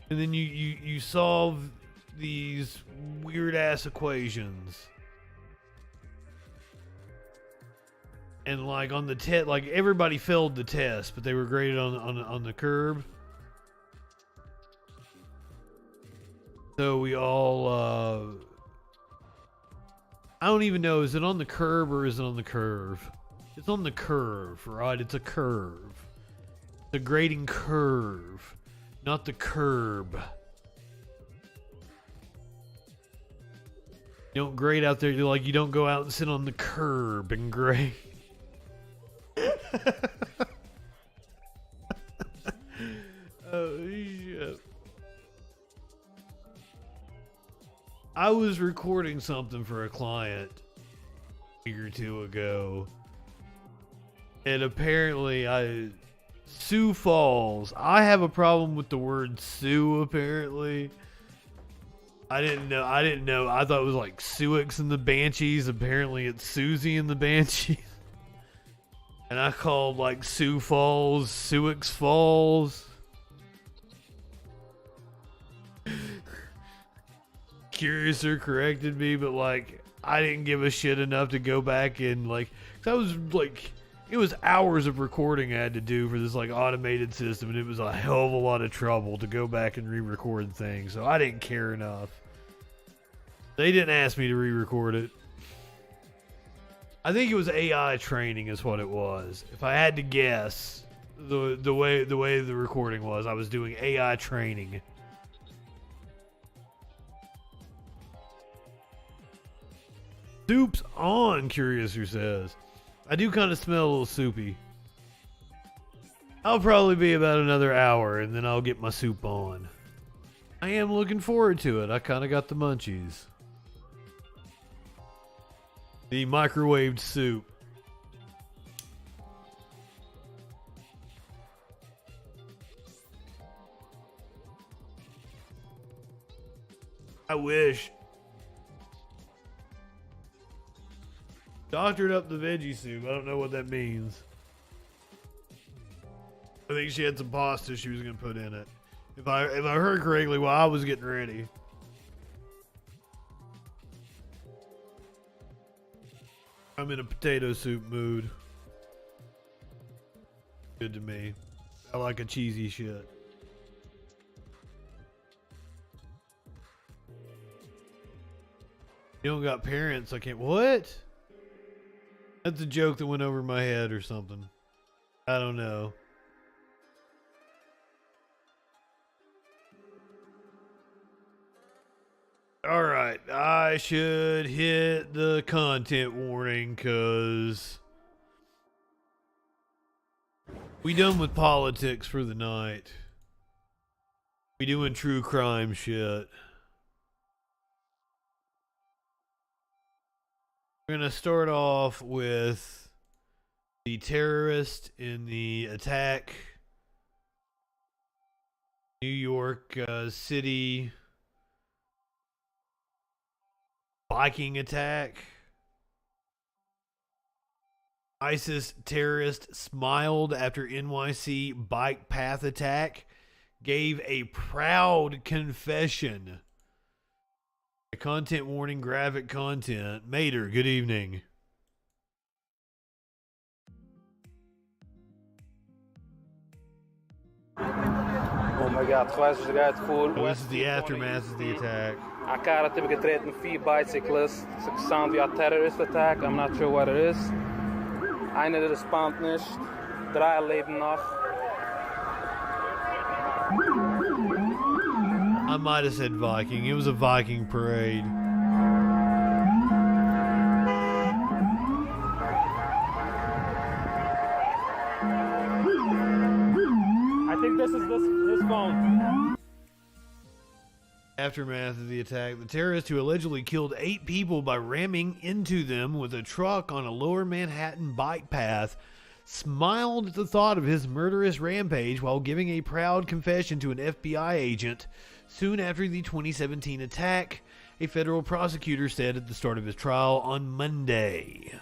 and then you solve these weird ass equations. And like on the test, like everybody failed the test, but they were graded on the curve. So we all, I don't even know, is it on the curve or is it on the curve? It's on the curve, right? It's a curve. The grading curve, not the curb. You don't grade out there, you don't go out and sit on the curb and grade. Oh shit. I was recording something for a client a week or two ago, and apparently Sioux Falls. I have a problem with the word Sioux, apparently. I didn't know. I thought it was like Sioux and the Banshees. Apparently it's Susie and the Banshees. And I called like Sioux Falls, Sioux Falls. Curiouser corrected me, but like I didn't give a shit enough to go back and like, 'cause I was like, it was hours of recording I had to do for this like automated system, and it was a hell of a lot of trouble to go back and re-record things. So I didn't care enough. They didn't ask me to re-record it. I think it was AI training is what it was. If I had to guess, the way the recording was, I was doing AI training. Soup's on, Curious Who says. I do kind of smell a little soupy. I'll probably be about another hour, and then I'll get my soup on. I am looking forward to it. I kind of got the munchies. The microwaved soup. I wish. Doctored up the veggie soup. I don't know what that means. I think she had some pasta she was going to put in it. If I heard correctly while I was getting ready. I'm in a potato soup mood. Good to me. I like a cheesy shit. You don't got parents, I can't. What? That's a joke that went over my head or something. I don't know. Alright, I should hit the content warning because we done with politics for the night. We doing true crime shit. We're gonna start off with the terrorist in the attack. New York City biking attack. ISIS terrorist smiled after NYC bike path attack. Gave a proud confession. A content warning, graphic content. Mater, good evening. Oh my god, gewijs is eruit voor. This is the aftermath of the attack. A kaart heb ik getreden 4 bicyclists. It sounds like a terrorist attack. I'm not sure what it is. Einer respondt nicht. 3 leben noch. I might have said Viking. It was a Viking parade. I think this is this phone. Aftermath of the attack, the terrorist who allegedly killed 8 people by ramming into them with a truck on a lower Manhattan bike path smiled at the thought of his murderous rampage while giving a proud confession to an FBI agent soon after the 2017 attack, a federal prosecutor said at the start of his trial on Monday.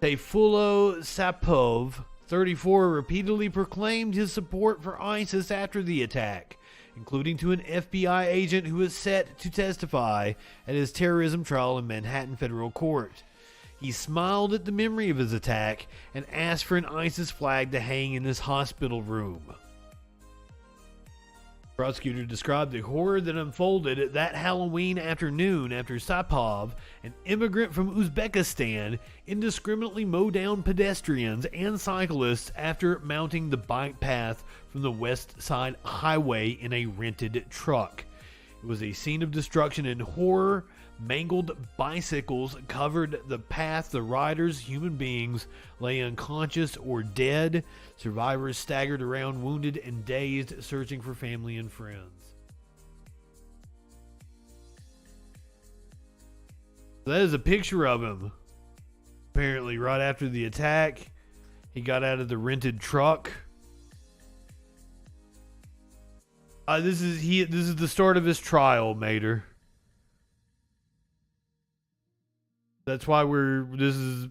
Teyfulo Sapov, 34, repeatedly proclaimed his support for ISIS after the attack, including to an FBI agent who is set to testify at his terrorism trial in Manhattan federal court. He smiled at the memory of his attack and asked for an ISIS flag to hang in his hospital room. The prosecutor described the horror that unfolded that Halloween afternoon after Sapov, an immigrant from Uzbekistan, indiscriminately mowed down pedestrians and cyclists after mounting the bike path from the West Side Highway in a rented truck. It was a scene of destruction and horror. Mangled bicycles covered the path. The riders, human beings, lay unconscious or dead. Survivors staggered around wounded and dazed, searching for family and friends. That is a picture of him. Apparently, right after the attack, he got out of the rented truck. This is the start of his trial, Mater. That's why this is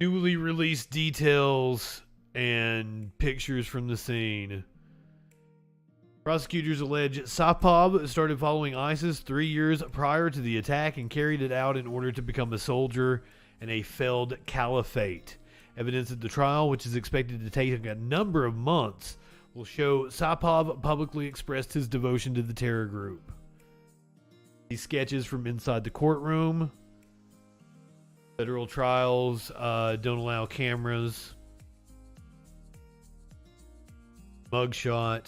newly released details and pictures from the scene. Prosecutors allege Sapov started following ISIS 3 years prior to the attack and carried it out in order to become a soldier in a failed caliphate. Evidence at the trial, which is expected to take a number of months, will show Sapov publicly expressed his devotion to the terror group. These sketches from inside the courtroom. Federal trials don't allow cameras. Mugshot.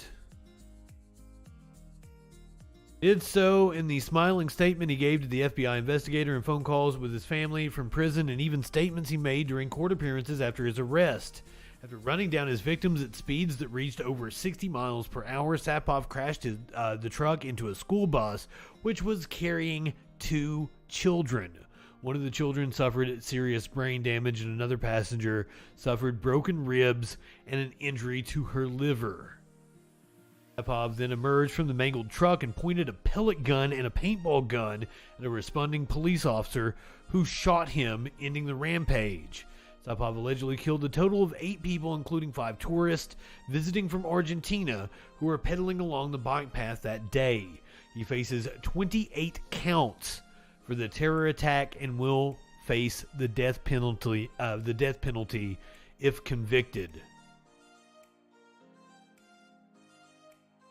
Did so in the smiling statement he gave to the FBI investigator and phone calls with his family from prison, and even statements he made during court appearances after his arrest. After running down his victims at speeds that reached over 60 miles per hour, Sapov crashed the truck into a school bus, which was carrying 2 children. One of the children suffered serious brain damage, and another passenger suffered broken ribs and an injury to her liver. Sapov then emerged from the mangled truck and pointed a pellet gun and a paintball gun at a responding police officer who shot him, ending the rampage. Sapov allegedly killed a total of 8 people, including 5 tourists visiting from Argentina who were pedaling along the bike path that day. He faces 28 counts for the terror attack and will face the death penalty if convicted.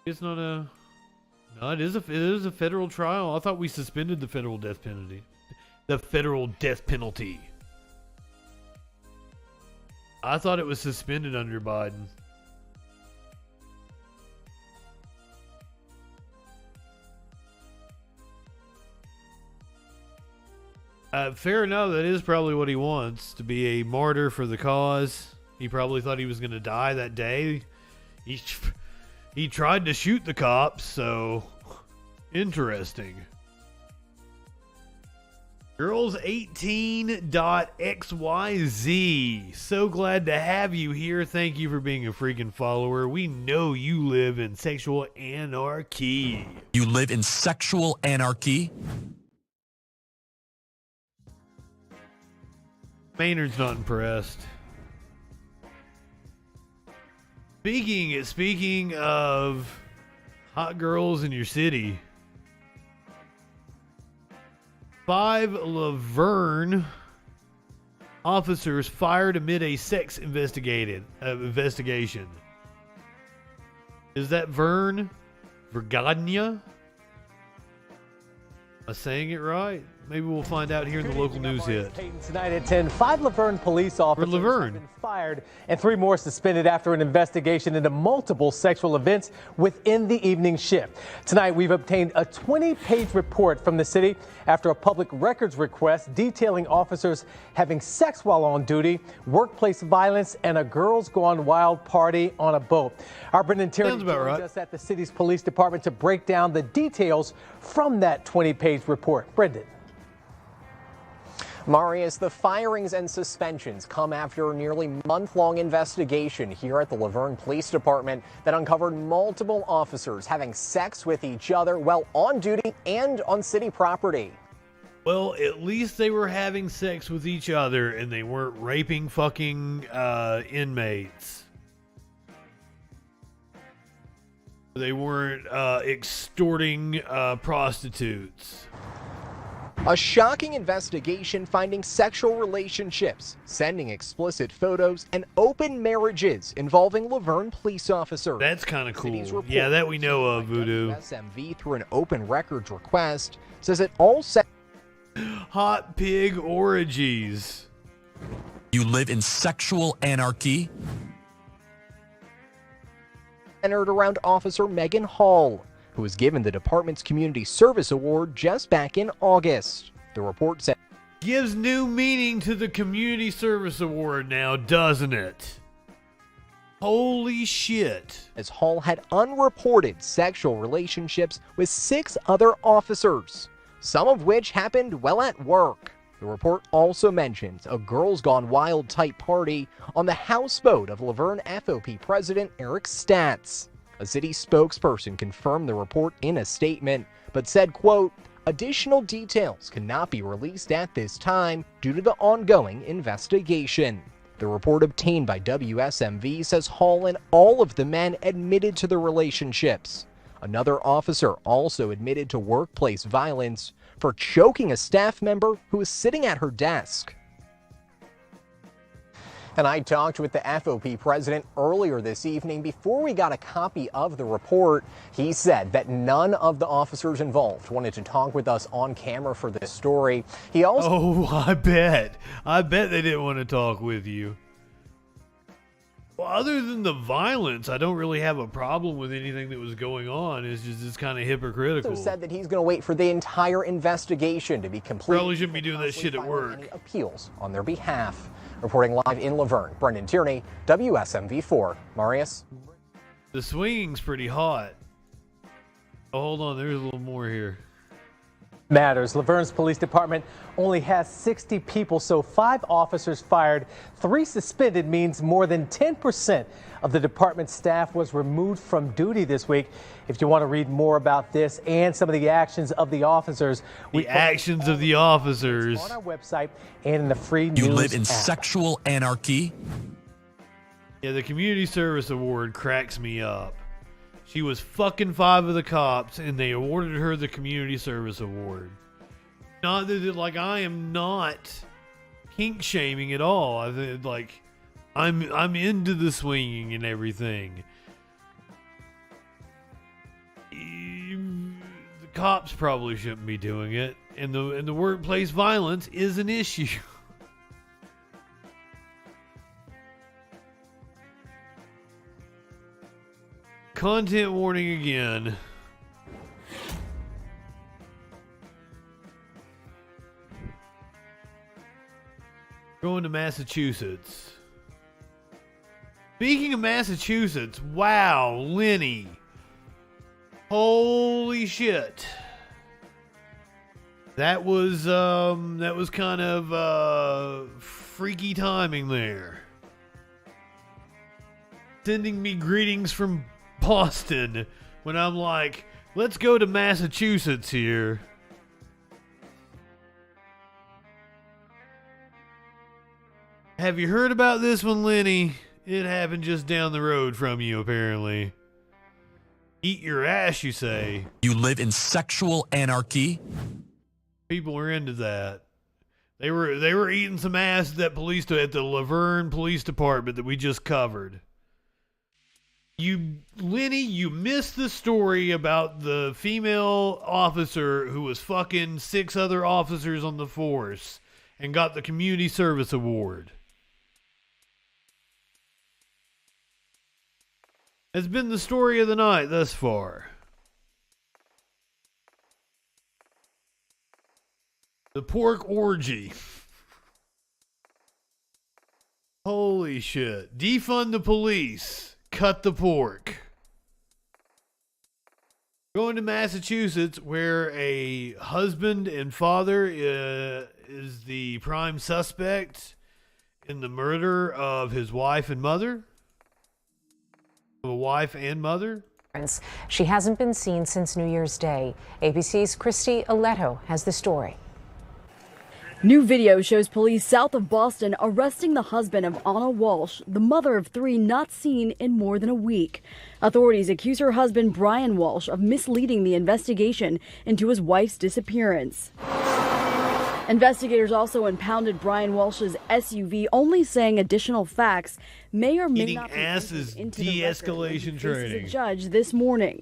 It's not a... No, it is a federal trial. I thought we suspended the federal death penalty. The federal death penalty. I thought it was suspended under Biden. Fair enough, that is probably what he wants, to be a martyr for the cause. He probably thought he was going to die that day. He tried to shoot the cops, so interesting. Girls18.xyz. So glad to have you here. Thank you for being a freaking follower. We know you live in sexual anarchy. You live in sexual anarchy? Maynard's not impressed. Speaking of hot girls in your city, 5 Laverne officers fired amid a sex investigation. Is that Vern? Vergadnia? Am I saying it right? Maybe we'll find out here in the local news hit. Tonight at 10, 5 Laverne police officers have been fired and 3 more suspended after an investigation into multiple sexual events within the evening shift. Tonight, we've obtained a 20-page report from the city after a public records request detailing officers having sex while on duty, workplace violence, and a Girls Gone Wild party on a boat. Our Brendan Tierney joins us at the city's police department to break down the details from that 20-page report. Brendan. Marius, the firings and suspensions come after a nearly month-long investigation here at the Laverne Police Department that uncovered multiple officers having sex with each other while on duty and on city property. Well, at least they were having sex with each other and they weren't raping fucking inmates. They weren't extorting prostitutes. A shocking investigation finding sexual relationships, sending explicit photos, and open marriages involving Laverne police officers. That's kind of cool. Yeah, that we know of, Voodoo. SMV, through an open records request, says it all hot pig orgies. You live in sexual anarchy? Centered around Officer Megan Hall, who was given the department's Community Service Award just back in August. The report said, gives new meaning to the Community Service Award now, doesn't it? Holy shit. As Hall had unreported sexual relationships with 6 other officers, some of which happened while at work. The report also mentions a Girls Gone Wild type party on the houseboat of Laverne FOP President Eric Statz. A city spokesperson confirmed the report in a statement, but said, quote, additional details cannot be released at this time due to the ongoing investigation. The report obtained by WSMV says Hall and all of the men admitted to the relationships. Another officer also admitted to workplace violence for choking a staff member who was sitting at her desk. And I talked with the FOP president earlier this evening before we got a copy of the report. He said that none of the officers involved wanted to talk with us on camera for this story. He also... Oh, I bet they didn't want to talk with you. Well, other than the violence, I don't really have a problem with anything that was going on. It's kind of hypocritical. Also said that he's going to wait for the entire investigation to be complete. Probably shouldn't be doing that shit at work. Any appeals on their behalf. Reporting live in Laverne, Brendan Tierney, WSMV4. Marius? The swinging's pretty hot. Oh, hold on, there's a little more here. Matters. Laverne's police department only has 60 people, so 5 officers fired, 3 suspended means more than 10% of the department staff was removed from duty this week. If you want to read more about this and some of the actions of the officers, on our website and in the free news You live in app. sexual anarchy? Yeah, the Community Service Award cracks me up. She was fucking 5 of the cops, and they awarded her the Community Service Award. Not that, like, I am not kink shaming at all. I think, like, I'm into the swinging and everything. The cops probably shouldn't be doing it, and the workplace violence is an issue. Content warning again. Going to Massachusetts. Speaking of Massachusetts, wow, Lenny. Holy shit. That was kind of freaky timing there. Sending me greetings from Boston when I'm like, let's go to Massachusetts here. Have you heard about this one, Lenny? It happened just down the road from you, apparently. Eat your ass, you say. You live in sexual anarchy? People are into that. They were eating some ass at the Laverne Police Department that we just covered. Lenny, you missed the story about the female officer who was fucking 6 other officers on the force and got the community service award. It's been the story of the night thus far. The pork orgy. Holy shit. Defund the police. Cut the pork. Going to Massachusetts, where a husband and father is the prime suspect in the murder of his wife and mother. Of a wife and mother. She hasn't been seen since New Year's Day. ABC's Christy Aletto has the story. New video shows police south of Boston arresting the husband of Anna Walsh, the mother of 3 not seen in more than a week. Authorities accuse her husband, Brian Walsh, of misleading the investigation into his wife's disappearance. Investigators also impounded Brian Walsh's SUV, only saying additional facts may or may Eating not be ass is de-escalation training. The judge this morning.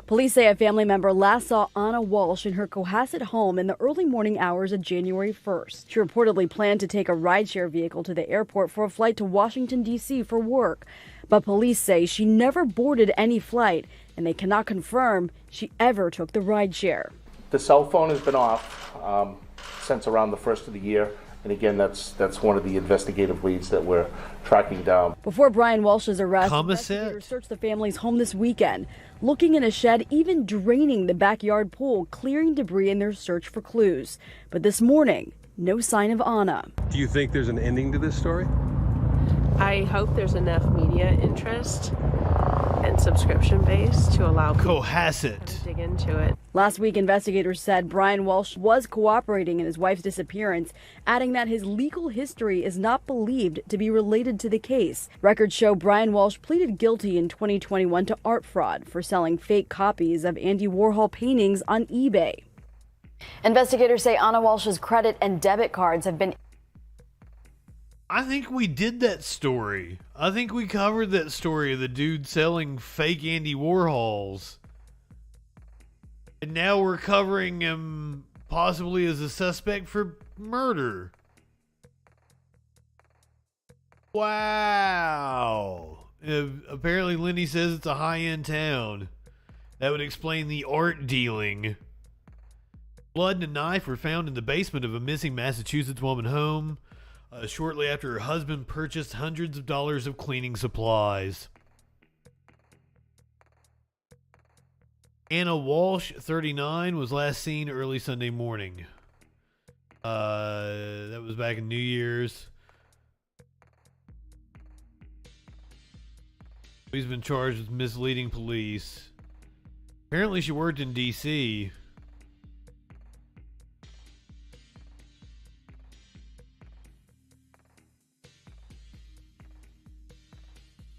Police say a family member last saw Anna Walsh in her Cohasset home in the early morning hours of January 1st. She reportedly planned to take a rideshare vehicle to the airport for a flight to Washington, D.C. for work. But police say she never boarded any flight, and they cannot confirm she ever took the rideshare. The cell phone has been off since around the first of the year. And again, that's one of the investigative leads that we're tracking down. Before Brian Walsh's arrest, investigators searched the family's home this weekend, looking in a shed, even draining the backyard pool, clearing debris in their search for clues. But this morning, no sign of Anna. Do you think there's an ending to this story? I hope there's enough media interest and subscription base to allow people to dig into it. Last week, investigators said Brian Walsh was cooperating in his wife's disappearance, adding that his legal history is not believed to be related to the case. Records show Brian Walsh pleaded guilty in 2021 to art fraud for selling fake copies of Andy Warhol paintings on eBay. Investigators say Anna Walsh's credit and debit cards have been... I think we did that story. I think we covered that story of the dude selling fake Andy Warhols. And now we're covering him possibly as a suspect for murder. Wow. Apparently Lenny says it's a high-end town. That would explain the art dealing. Blood and a knife were found in the basement of a missing Massachusetts woman home. Shortly after her husband purchased hundreds of dollars of cleaning supplies. Anna Walsh, 39, was last seen early Sunday morning. That was back in New Year's. He's been charged with misleading police. Apparently she worked in D.C.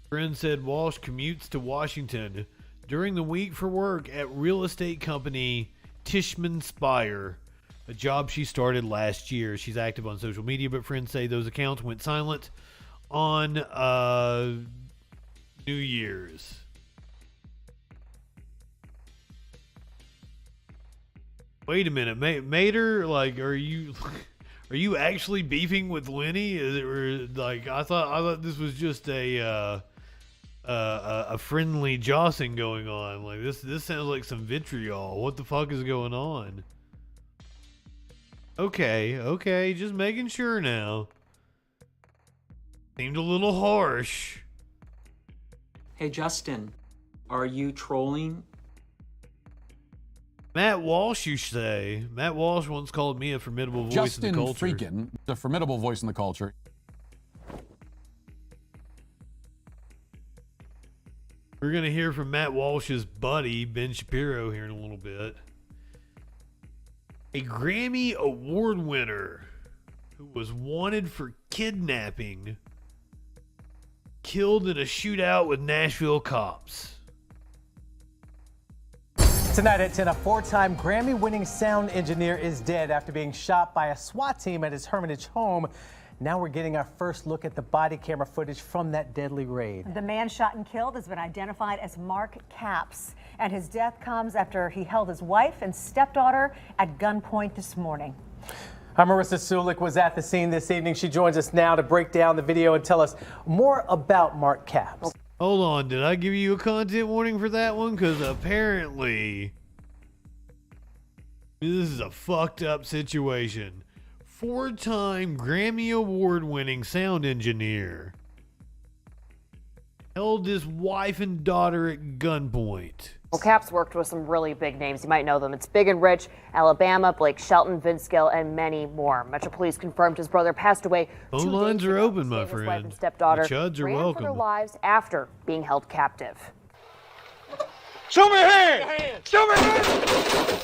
Friend said Walsh commutes to Washington during the week for work at real estate company Tishman Speyer, a job she started last year. She's active on social media, but friends say those accounts went silent on New Year's. Wait a minute, Mater, like, are you actually beefing with Lenny? Is it, or, like, I thought this was just a friendly jostling going on. Like, this sounds like some vitriol. What the fuck is going on? Okay, just making sure now. Seemed a little harsh. Hey Justin, are you trolling? Matt Walsh, you say. Matt Walsh once called me a formidable voice in the culture. Justin FREAKIN, a formidable voice in the culture. We're going to hear from Matt Walsh's buddy, Ben Shapiro, here in a little bit. A Grammy Award winner who was wanted for kidnapping, killed in a shootout with Nashville cops. Tonight at 10, a 4-time Grammy-winning sound engineer is dead after being shot by a SWAT team at his Hermitage home. Now we're getting our first look at the body camera footage from that deadly raid. The man shot and killed has been identified as Mark Capps, and his death comes after he held his wife and stepdaughter at gunpoint this morning. Our Marissa Sulik was at the scene this evening. She joins us now to break down the video and tell us more about Mark Capps. Hold on, did I give you a content warning for that one? Because apparently this is a fucked up situation. 4-time Grammy Award-winning sound engineer held his wife and daughter at gunpoint. Well, Capps worked with some really big names. You might know them. It's Big and Rich, Alabama, Blake Shelton, Vince Gill, and many more. Metro Police confirmed his brother passed away. Phone lines are open, my friend. His wife and stepdaughter The chuds are ran welcome. for their lives after being held captive. Show me your hand! Show me your hand!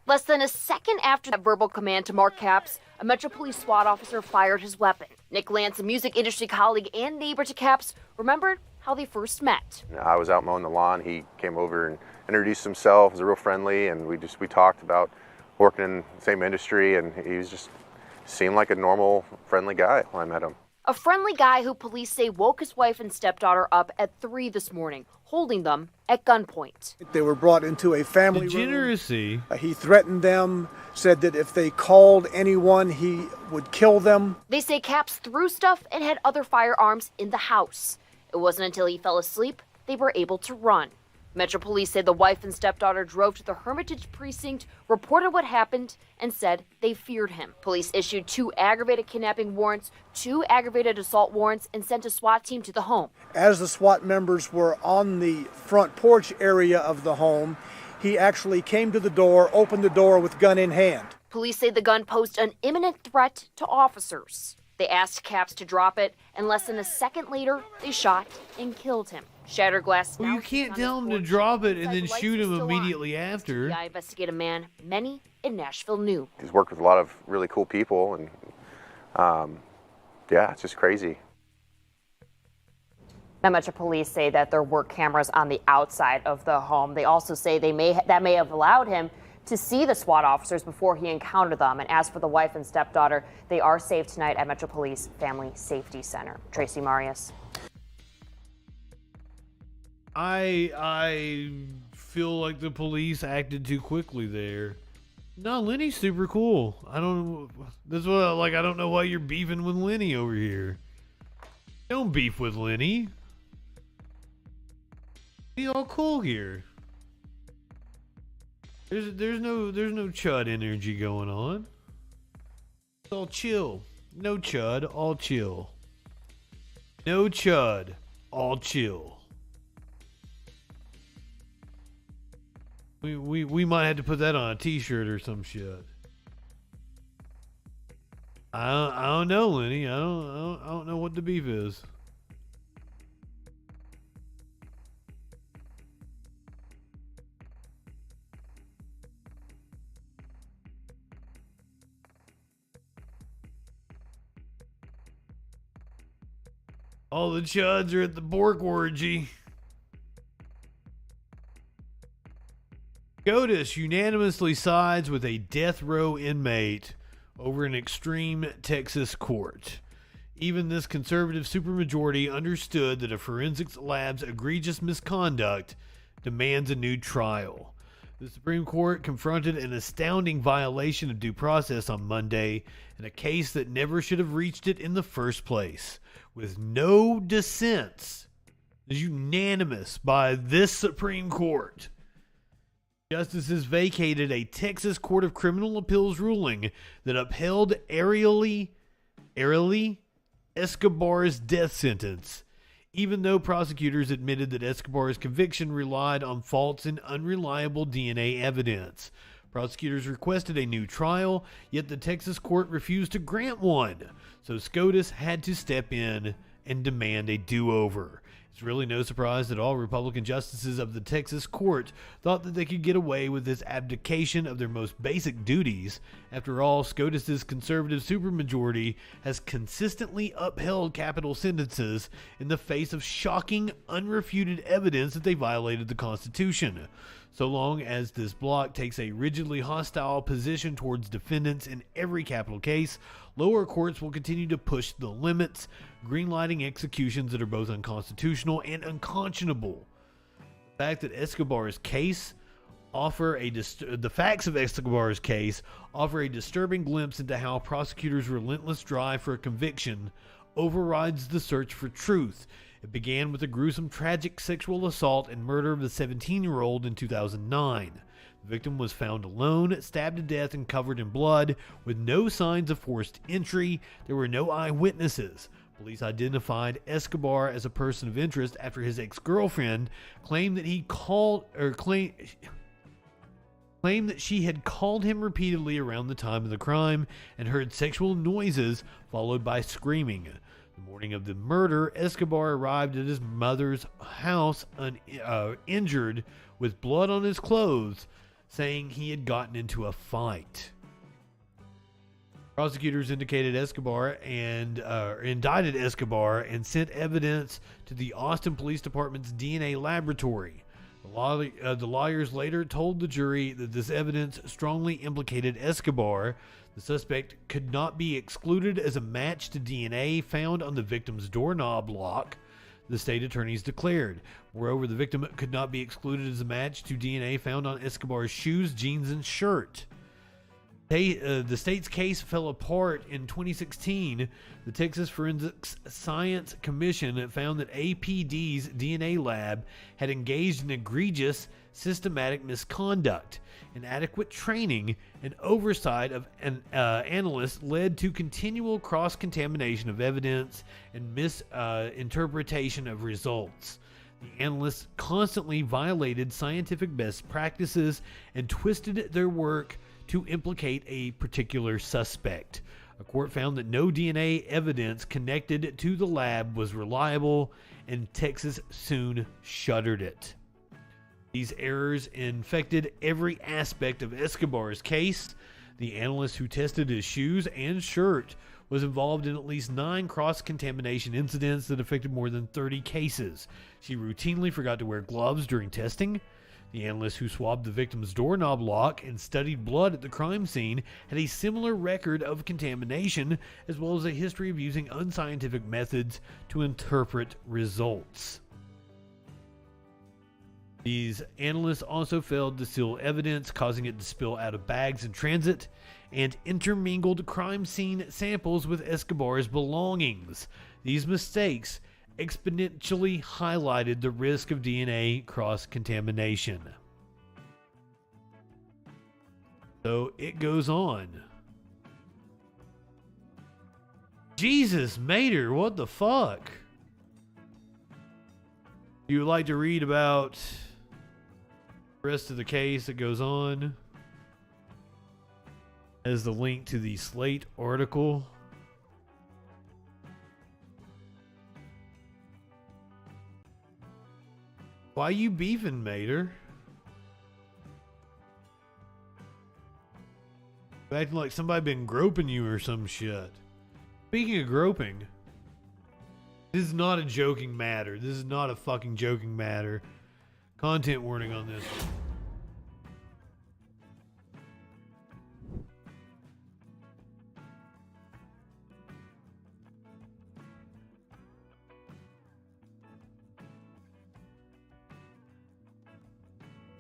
Less than a second after that verbal command to Mark Capps, a Metro Police SWAT officer fired his weapon. Nick Lance, a music industry colleague and neighbor to Capps, remembered how they first met. I was out mowing the lawn. He came over and introduced himself. He was real friendly, and we talked about working in the same industry, and he was just seemed like a normal, friendly guy when I met him. A friendly guy who police say woke his wife and stepdaughter up at 3 this morning, holding them at gunpoint. They were brought into a family Degeneracy. room. He threatened them, said that if they called anyone, he would kill them. They say Capps threw stuff and had other firearms in the house. It wasn't until he fell asleep they were able to run. Metro Police said the wife and stepdaughter drove to the Hermitage precinct, reported what happened, and said they feared him. Police issued 2 aggravated kidnapping warrants, 2 aggravated assault warrants, and sent a SWAT team to the home. As the SWAT members were on the front porch area of the home, he actually came to the door, opened the door with gun in hand. Police say the gun posed an imminent threat to officers. They asked Capps to drop it, and less than a second later, they shot and killed him. Shattered glass. Well, you can't tell him to drop it and then shoot him immediately after. I investigate a man many in Nashville knew. He's worked with a lot of really cool people, and yeah, it's just crazy. Now, Metro Police say that there were cameras on the outside of the home. They also say that may have allowed him to see the SWAT officers before he encountered them. And as for the wife and stepdaughter, they are safe tonight at Metro Police Family Safety Center. Tracy Marius. I feel like the police acted too quickly there. No, Lenny's super cool. I don't know why you're beefing with Lenny over here. Don't beef with Lenny. Be all cool here. There's no chud energy going on. It's all chill. No chud, all chill. No chud, all chill. We might have to put that on a t-shirt or some shit. I don't know, Lenny. I don't know what the beef is. All the chuds are at the Bork orgy. SCOTUS unanimously sides with a death row inmate over an extreme Texas court. Even this conservative supermajority understood that a forensics lab's egregious misconduct demands a new trial. The Supreme Court confronted an astounding violation of due process on Monday in a case that never should have reached it in the first place. With no dissents, it is unanimous by this Supreme Court. Justices vacated a Texas Court of Criminal Appeals ruling that upheld Arely Escobar's death sentence, even though prosecutors admitted that Escobar's conviction relied on false and unreliable DNA evidence. Prosecutors requested a new trial, yet the Texas court refused to grant one, so SCOTUS had to step in and demand a do-over. It's really no surprise that all Republican justices of the Texas court thought that they could get away with this abdication of their most basic duties After all, SCOTUS's conservative supermajority has consistently upheld capital sentences in the face of shocking, unrefuted evidence that they violated the Constitution. So long as this bloc takes a rigidly hostile position towards defendants in every capital case, lower courts will continue to push the limits, greenlighting executions that are both unconstitutional and unconscionable. The fact that Escobar's case the facts of Escobar's case offer a disturbing glimpse into how prosecutors' relentless drive for a conviction overrides the search for truth. It began with a gruesome, tragic sexual assault and murder of a 17-year-old in 2009. The victim was found alone, stabbed to death and covered in blood, with no signs of forced entry. There were no eyewitnesses. Police identified Escobar as a person of interest after his ex-girlfriend claimed that she had called him repeatedly around the time of the crime and heard sexual noises followed by screaming. The morning of the murder, Escobar arrived at his mother's house injured with blood on his clothes, saying he had gotten into a fight. Prosecutors indicated indicted Escobar and sent evidence to the Austin Police Department's DNA laboratory. The lawyers later told the jury that this evidence strongly implicated Escobar. The suspect could not be excluded as a match to DNA found on the victim's doorknob lock, the state attorneys declared. Moreover, the victim could not be excluded as a match to DNA found on Escobar's shoes, jeans, and shirt. The state's case fell apart in 2016. The Texas Forensics Science Commission found that APD's DNA lab had engaged in egregious, systematic misconduct. Inadequate training and oversight of analysts led to continual cross-contamination of evidence and misinterpretation of results. The analysts constantly violated scientific best practices and twisted their work to implicate a particular suspect. A court found that no DNA evidence connected to the lab was reliable, and Texas soon shuttered it. These errors infected every aspect of Escobar's case. The analyst who tested his shoes and shirt was involved in at least 9 cross-contamination incidents that affected more than 30 cases. She routinely forgot to wear gloves during testing. The analyst who swabbed the victim's doorknob lock and studied blood at the crime scene had a similar record of contamination, as well as a history of using unscientific methods to interpret results. These analysts also failed to seal evidence, causing it to spill out of bags in transit, and intermingled crime scene samples with Escobar's belongings. These mistakes exponentially highlighted the risk of DNA cross-contamination. So it goes on. Jesus, Mater, what the fuck? You would like to read about the rest of the case that goes on? As the link to the Slate article. Why you beefing, Mater? Acting like somebody been groping you or some shit. Speaking of groping, this is not a joking matter. This is not a fucking joking matter. Content warning on this one.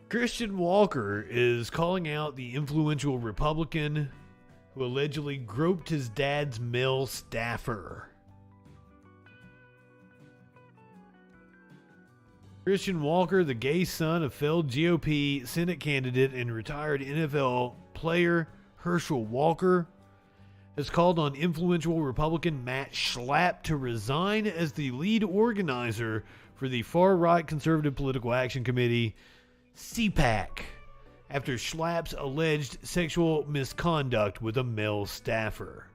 Christian Walker is calling out the influential Republican who allegedly groped his dad's male staffer. Christian Walker, the gay son of failed GOP Senate candidate and retired NFL player Herschel Walker, has called on influential Republican Matt Schlapp to resign as the lead organizer for the far-right Conservative Political Action Committee, CPAC, after Schlapp's alleged sexual misconduct with a male staffer.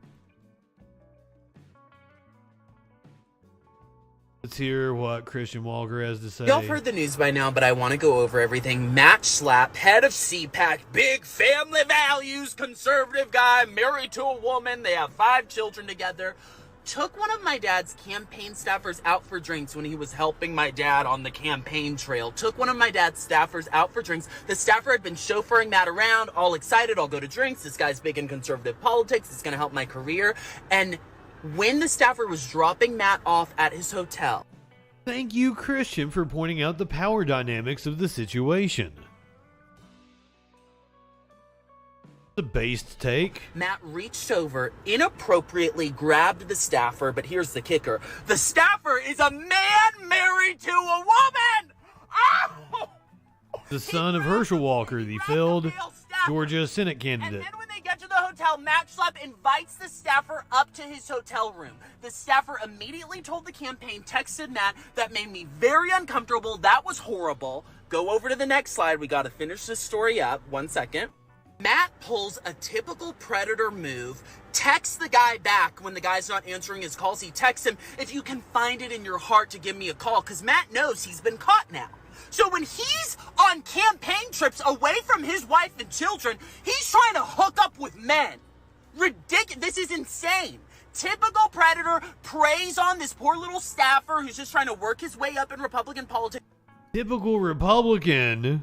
Let's hear what Christian Walker has to say. Y'all have heard the news by now, but I want to go over everything. Matt Schlapp, head of CPAC, big family values, conservative guy, married to a woman. They have 5 children together. Took one of my dad's campaign staffers out for drinks when he was helping my dad on the campaign trail. Took one of my dad's staffers out for drinks. The staffer had been chauffeuring Matt around, all excited, I'll go to drinks. This guy's big in conservative politics. It's going to help my career. And when the staffer was dropping Matt off at his hotel. Thank you, Christian, for pointing out the power dynamics of the situation. The based take. Matt reached over, inappropriately grabbed the staffer, but here's the kicker. The staffer is a man married to a woman! Oh! The son of Herschel Walker, the failed Georgia Senate candidate. And then when they get to the hotel, Matt Schlapp invites the staffer up to his hotel room. The staffer immediately told the campaign, texted Matt, that made me very uncomfortable. That was horrible. Go over to the next slide. We got to finish this story up. 1 second. Matt pulls a typical predator move, texts the guy back when the guy's not answering his calls. He texts him, if you can find it in your heart to give me a call, because Matt knows he's been caught now. So when he's on campaign trips away from his wife and children, he's trying to hook up with men. Ridiculous. This is insane. Typical predator preys on this poor little staffer who's just trying to work his way up in Republican politics. Typical Republican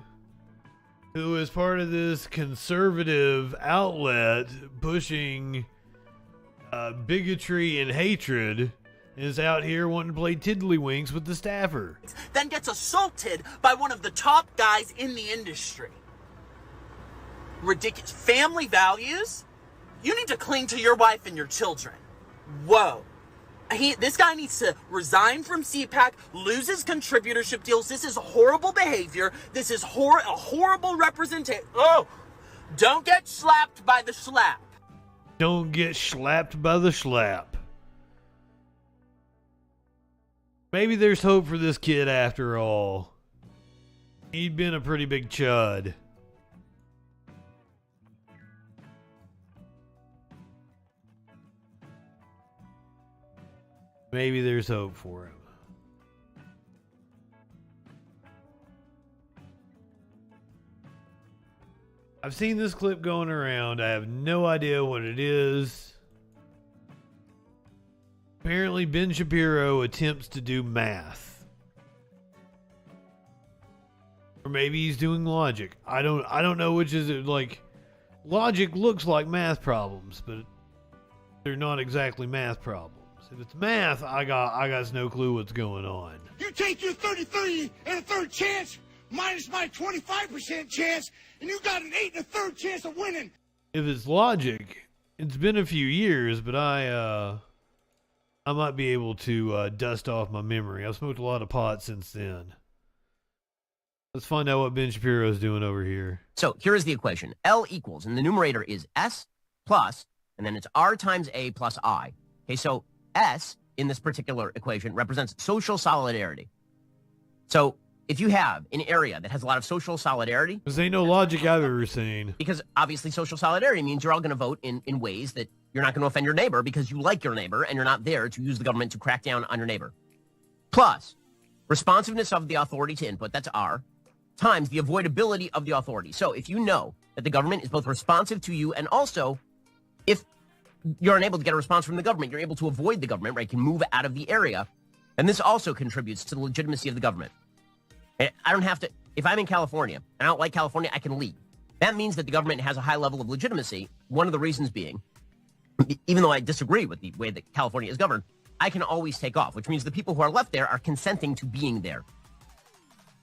who is part of this conservative outlet pushing bigotry and hatred, is out here wanting to play tiddlywinks with the staffer. Then gets assaulted by one of the top guys in the industry. Ridiculous. Family values? You need to cling to your wife and your children. Whoa. This guy needs to resign from CPAC, lose his contributorship deals. This is horrible behavior. This is a horrible representation. Oh, don't get slapped by the schlap. Don't get slapped by the schlap. Maybe there's hope for this kid after all. He'd been a pretty big chud. Maybe there's hope for him. I've seen this clip going around. I have no idea what it is. Apparently, Ben Shapiro attempts to do math. Or maybe he's doing logic. I don't know which is it. Like, logic looks like math problems, but they're not exactly math problems. If it's math, I got no clue what's going on. You take your 30-30 and a third chance, minus my 25% chance, and you got an 8 and a third chance of winning. If it's logic, it's been a few years, but I might be able to dust off my memory. I've smoked a lot of pot since then. Let's find out what Ben Shapiro's doing over here. So here is the equation. L equals, and the numerator is S plus, and then it's R times A plus I. Okay, so S in this particular equation represents social solidarity. So if you have an area that has a lot of social solidarity... Because ain't no logic I've ever seen. Because obviously social solidarity means you're all going to vote in ways that you're not going to offend your neighbor because you like your neighbor and you're not there to use the government to crack down on your neighbor. Plus, responsiveness of the authority to input, that's R, times the avoidability of the authority. So if you know that the government is both responsive to you and also if you're unable to get a response from the government, you're able to avoid the government, right? You can move out of the area. And this also contributes to the legitimacy of the government. I don't have to, if I'm in California and I don't like California, I can leave. That means that the government has a high level of legitimacy. One of the reasons being, even though I disagree with the way that California is governed, I can always take off, which means the people who are left there are consenting to being there.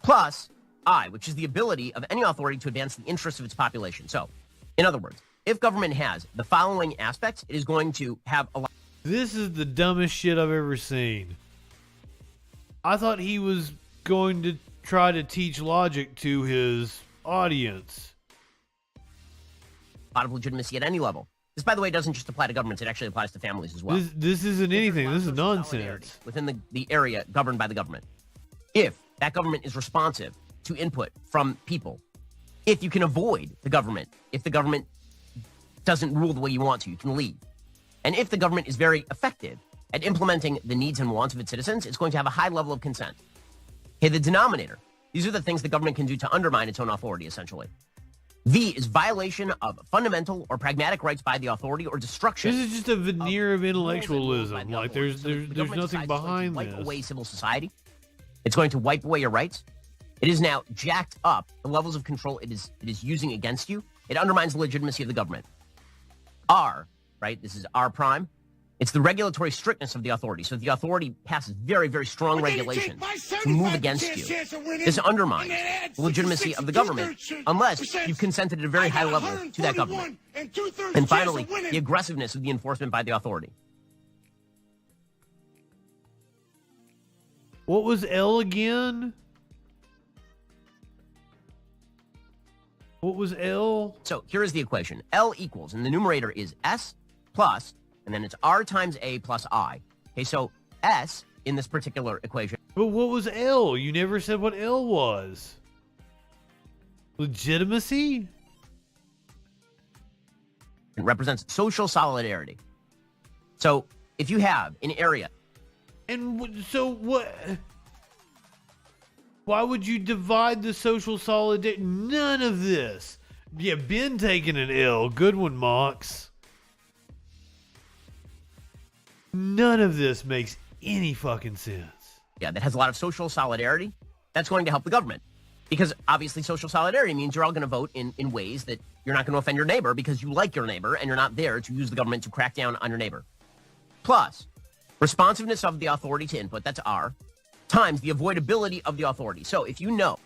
Plus, I, which is the ability of any authority to advance the interests of its population. So, in other words, if government has the following aspects, it is going to have a lot. This is the dumbest shit I've ever seen. I thought he was going to try to teach logic to his audience. A lot of legitimacy at any level. This, by the way, doesn't just apply to governments. It actually applies to families as well. This isn't anything. This is nonsense. Within the area governed by the government. If that government is responsive to input from people, if you can avoid the government, if the government doesn't rule the way you want to, you can leave. And if the government is very effective at implementing the needs and wants of its citizens, it's going to have a high level of consent. Okay, the denominator. These are the things the government can do to undermine its own authority, essentially. V is violation of fundamental or pragmatic rights by the authority or destruction. This is just a veneer of intellectualism. Like there's nothing behind wipe this. away civil society. It's going to wipe away your rights. It is now jacked up the levels of control it is using against you. It undermines the legitimacy of the government. R, right? This is R prime. It's the regulatory strictness of the authority. So the authority passes very, very strong regulations to move against you. This undermines the legitimacy of the government unless you've consented at a very high level to that government. And finally, the aggressiveness of the enforcement by the authority. What was L again? What was L? So here is the equation. L equals, and the numerator is S plus, and then it's R times A plus I. Okay, so S in this particular equation. But what was L? You never said what L was. Legitimacy? It represents social solidarity. So if you have an area. And so what? Why would you divide the social solidarity? None of this. Yeah, Ben taking an L. Good one, Mox. None of this makes any fucking sense. Yeah, that has a lot of social solidarity. That's going to help the government. Because obviously social solidarity means you're all going to vote in ways that you're not going to offend your neighbor because you like your neighbor and you're not there to use the government to crack down on your neighbor. Plus, responsiveness of the authority to input, that's R, times the avoidability of the authority. So if you know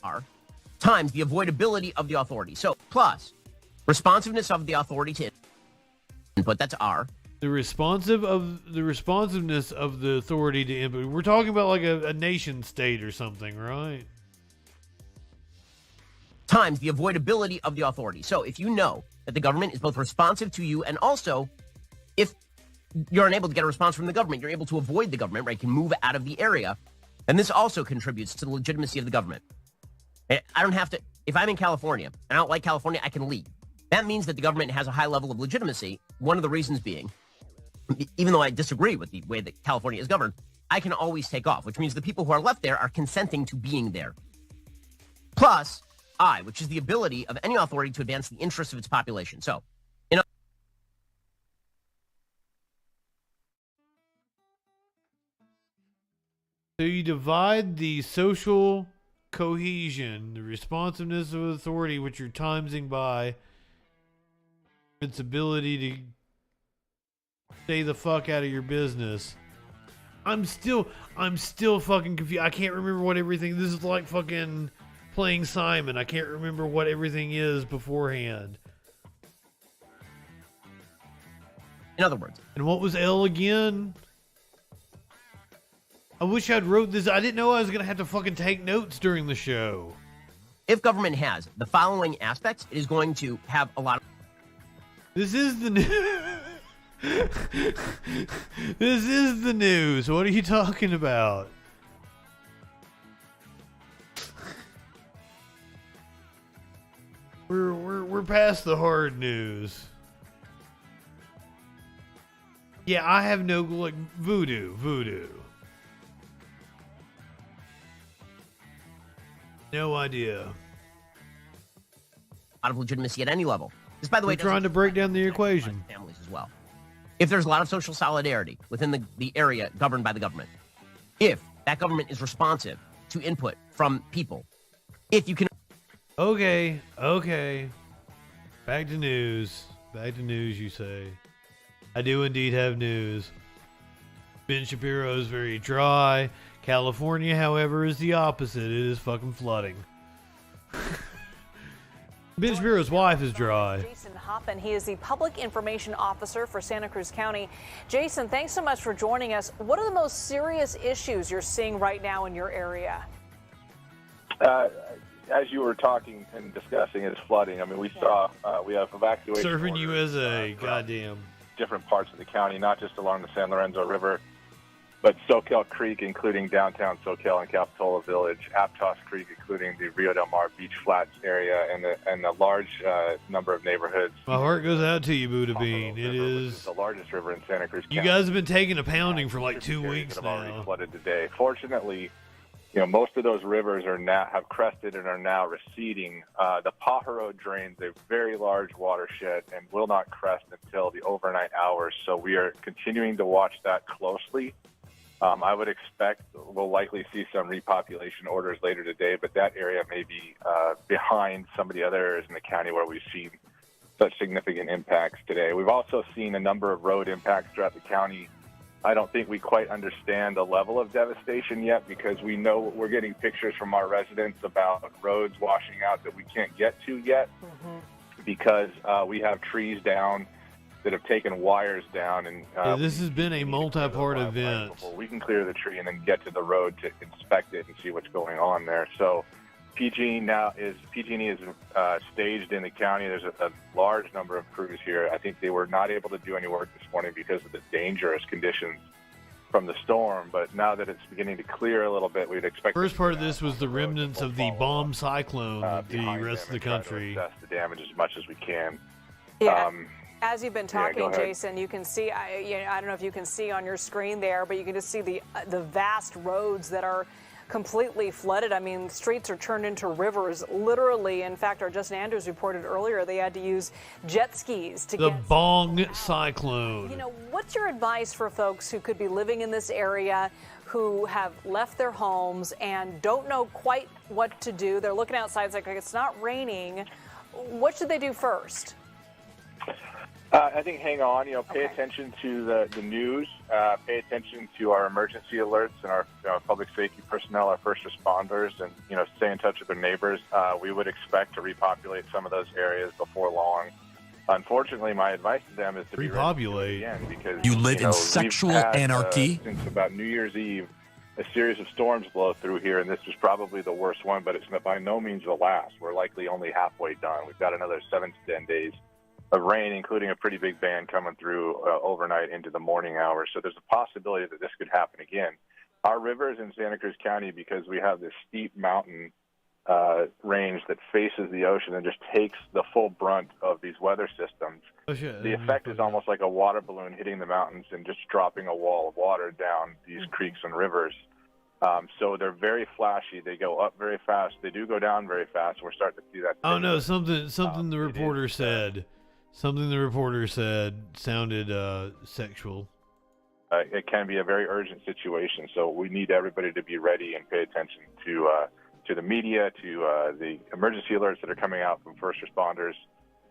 R times the avoidability of the authority. So plus responsiveness of the authority to input, that's R. The responsiveness of the authority to input. We're talking about like a nation state or something, right? Times the avoidability of the authority. So if you know that the government is both responsive to you and also if you're unable to get a response from the government, you're able to avoid the government, right? Can move out of the area. And this also contributes to the legitimacy of the government. I don't have to, if I'm in California and I don't like California, I can leave. That means that the government has a high level of legitimacy. One of the reasons being, even though I disagree with the way that California is governed, I can always take off, which means the people who are left there are consenting to being there. Plus, I, which is the ability of any authority to advance the interests of its population. So, So you divide the social cohesion, the responsiveness of authority, which you're timesing by its ability to stay the fuck out of your business. I'm still fucking confused. I can't remember what everything. This is like fucking playing Simon. I can't remember what everything is beforehand. In other words. And what was L again? I wish I'd wrote this. I didn't know I was going to have to fucking take notes during the show. If government has the following aspects, it is going to have a lot of... This is the news. This is the news. What are you talking about? We're past the hard news. Yeah, I have no, like, voodoo. No idea. A lot of legitimacy at any level. This, by the way, we're trying to break down the equation. Families as well. If there's a lot of social solidarity within the area governed by the government, if that government is responsive to input from people, if you can... Okay. Back to news, you say. I do indeed have news. Ben Shapiro is very dry. California, however, is the opposite. It is fucking flooding. Ben Shapiro's wife is dry. Jason Hoffman, he is the Public Information Officer for Santa Cruz County. Jason, thanks so much for joining us. What are the most serious issues you're seeing right now in your area? As you were talking and discussing, it's flooding. I mean, we saw we have evacuation Surfing orders, USA, goddamn. different parts of the county, not just along the San Lorenzo River. But Soquel Creek, including downtown Soquel and Capitola Village, Aptos Creek, including the Rio Del Mar Beach Flats area, and the large number of neighborhoods. My heart goes out to you, Buddha Bean. It is the largest river in Santa Cruz County. You guys have been taking a pounding for like 2 weeks that have now. already flooded today. Fortunately, most of those rivers have crested and are now receding. The Pajaro drains a very large watershed and will not crest until the overnight hours. So we are continuing to watch that closely. I would expect we'll likely see some repopulation orders later today, but that area may be behind some of the other areas in the county where we've seen such significant impacts today. We've also seen a number of road impacts throughout the county. I don't think we quite understand the level of devastation yet, because we know we're getting pictures from our residents about roads washing out that we can't get to yet because we have trees down that have taken wires down. And this has been a multi-part event. We can clear the tree and then get to the road to inspect it and see what's going on there. So PG&E is staged in the county. There's a large number of crews here. I think they were not able to do any work this morning because of the dangerous conditions from the storm. But now that it's beginning to clear a little bit, we'd expect. First part of this was the remnants of the bomb cyclone that the rest of the country. Assess the damage as much as we can. Yeah. As you've been talking, go ahead. Jason, you can see, I don't know if you can see on your screen there, but you can just see the vast roads that are completely flooded. I mean, streets are turned into rivers, literally. In fact, our Justin Andrews reported earlier they had to use jet skis to The get... bong cyclone. What's your advice for folks who could be living in this area, who have left their homes and don't know quite what to do? They're looking outside, it's like it's not raining. What should they do first? I think hang on, pay attention to the news, pay attention to our emergency alerts and our public safety personnel, our first responders, and, stay in touch with their neighbors. We would expect to repopulate some of those areas before long. Unfortunately, my advice to them is to repopulate again, because you live in sexual anarchy. Since about New Year's Eve, a series of storms blow through here, and this was probably the worst one, but it's by no means the last. We're likely only halfway done. We've got another 7 to 10 days of rain, including a pretty big band coming through overnight into the morning hours. So there's a possibility that this could happen again. Our rivers in Santa Cruz County, because we have this steep mountain range that faces the ocean and just takes the full brunt of these weather systems, the effect is almost like a water balloon hitting the mountains and just dropping a wall of water down these creeks and rivers. So they're very flashy. They go up very fast. They do go down very fast. We're starting to see that. Oh, no, something the reporter said. Something the reporter said sounded sexual. It can be a very urgent situation, so we need everybody to be ready and pay attention to the media, to the emergency alerts that are coming out from first responders,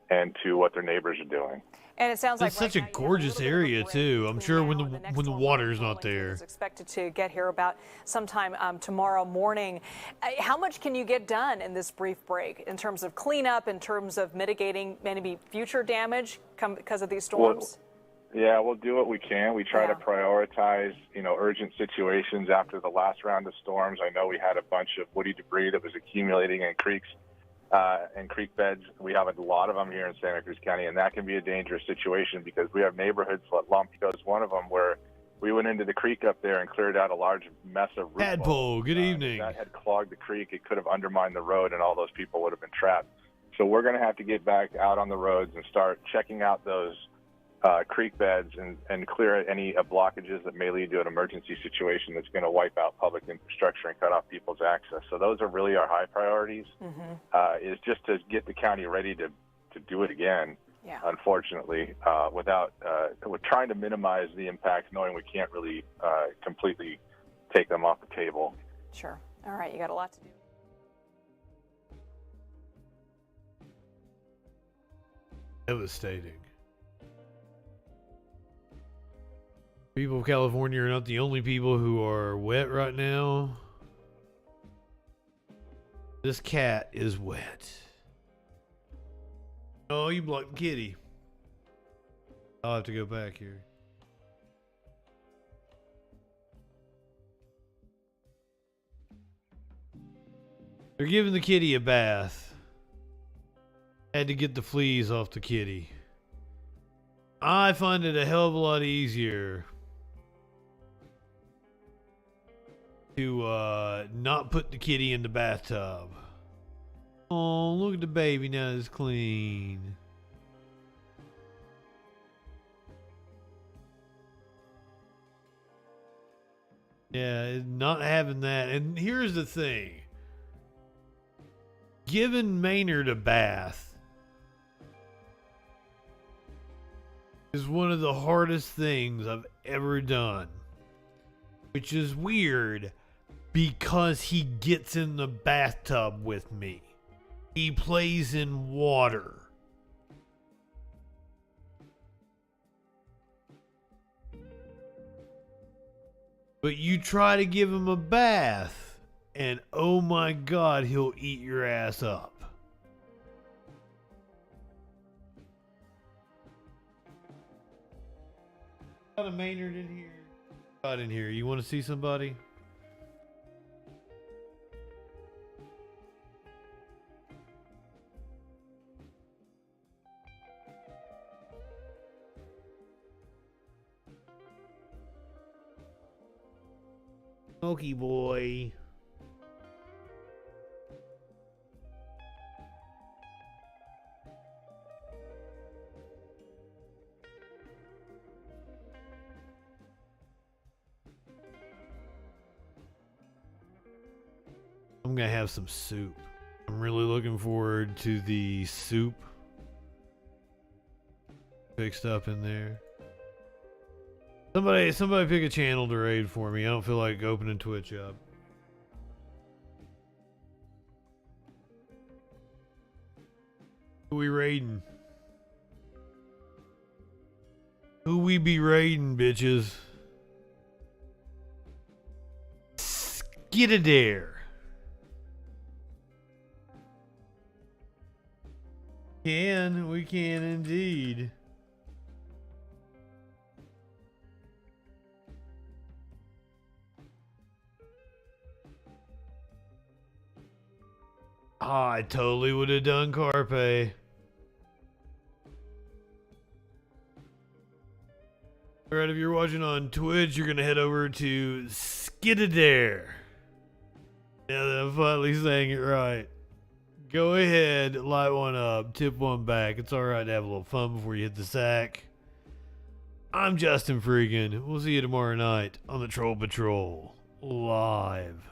and to what their neighbors are doing. And it sounds like it's such a gorgeous area too. I'm sure when the water's not there. It's expected to get here about sometime tomorrow morning. How much can you get done in this brief break in terms of cleanup, in terms of mitigating maybe future damage because of these storms? We'll do what we can. We try to prioritize, urgent situations after the last round of storms. I know we had a bunch of woody debris that was accumulating in creeks and creek beds. We have a lot of them here in Santa Cruz County, and that can be a dangerous situation because we have neighborhoods like Lampico is one of them where we went into the creek up there and cleared out a large mess of root Tadpole, good evening. That had clogged the creek. It could have undermined the road, and all those people would have been trapped. So we're going to have to get back out on the roads and start checking out those creek beds and clear any blockages that may lead to an emergency situation that's going to wipe out public infrastructure and cut off people's access. So those are really our high priorities, is just to get the county ready to do it again, unfortunately, we're trying to minimize the impact, knowing we can't really completely take them off the table. Sure. All right, you got a lot to do. Devastating. People of California are not the only people who are wet right now. This cat is wet. Oh, you blocked the kitty. I'll have to go back here. They're giving the kitty a bath. Had to get the fleas off the kitty. I find it a hell of a lot easier to not put the kitty in the bathtub. Oh, look at the baby now it's clean. Yeah, not having that. And here's the thing. Giving Maynard a bath is one of the hardest things I've ever done. Which is weird because he gets in the bathtub with me. He plays in water. But you try to give him a bath, and oh my God, he'll eat your ass up. Got a Maynard in here. Got in here. You want to see somebody? Smokey boy. I'm gonna have some soup. I'm really looking forward to the soup fixed up in there. Somebody pick a channel to raid for me. I don't feel like opening Twitch up. Who we raiding? Who we be raiding, bitches? Skidadare. We can indeed. I totally would have done Carpe. Alright, if you're watching on Twitch, you're going to head over to Skidadare. Now that I'm finally saying it right. Go ahead, light one up, tip one back. It's alright to have a little fun before you hit the sack. I'm Justin FREAKIN. We'll see you tomorrow night on the Troll Patrol. Live.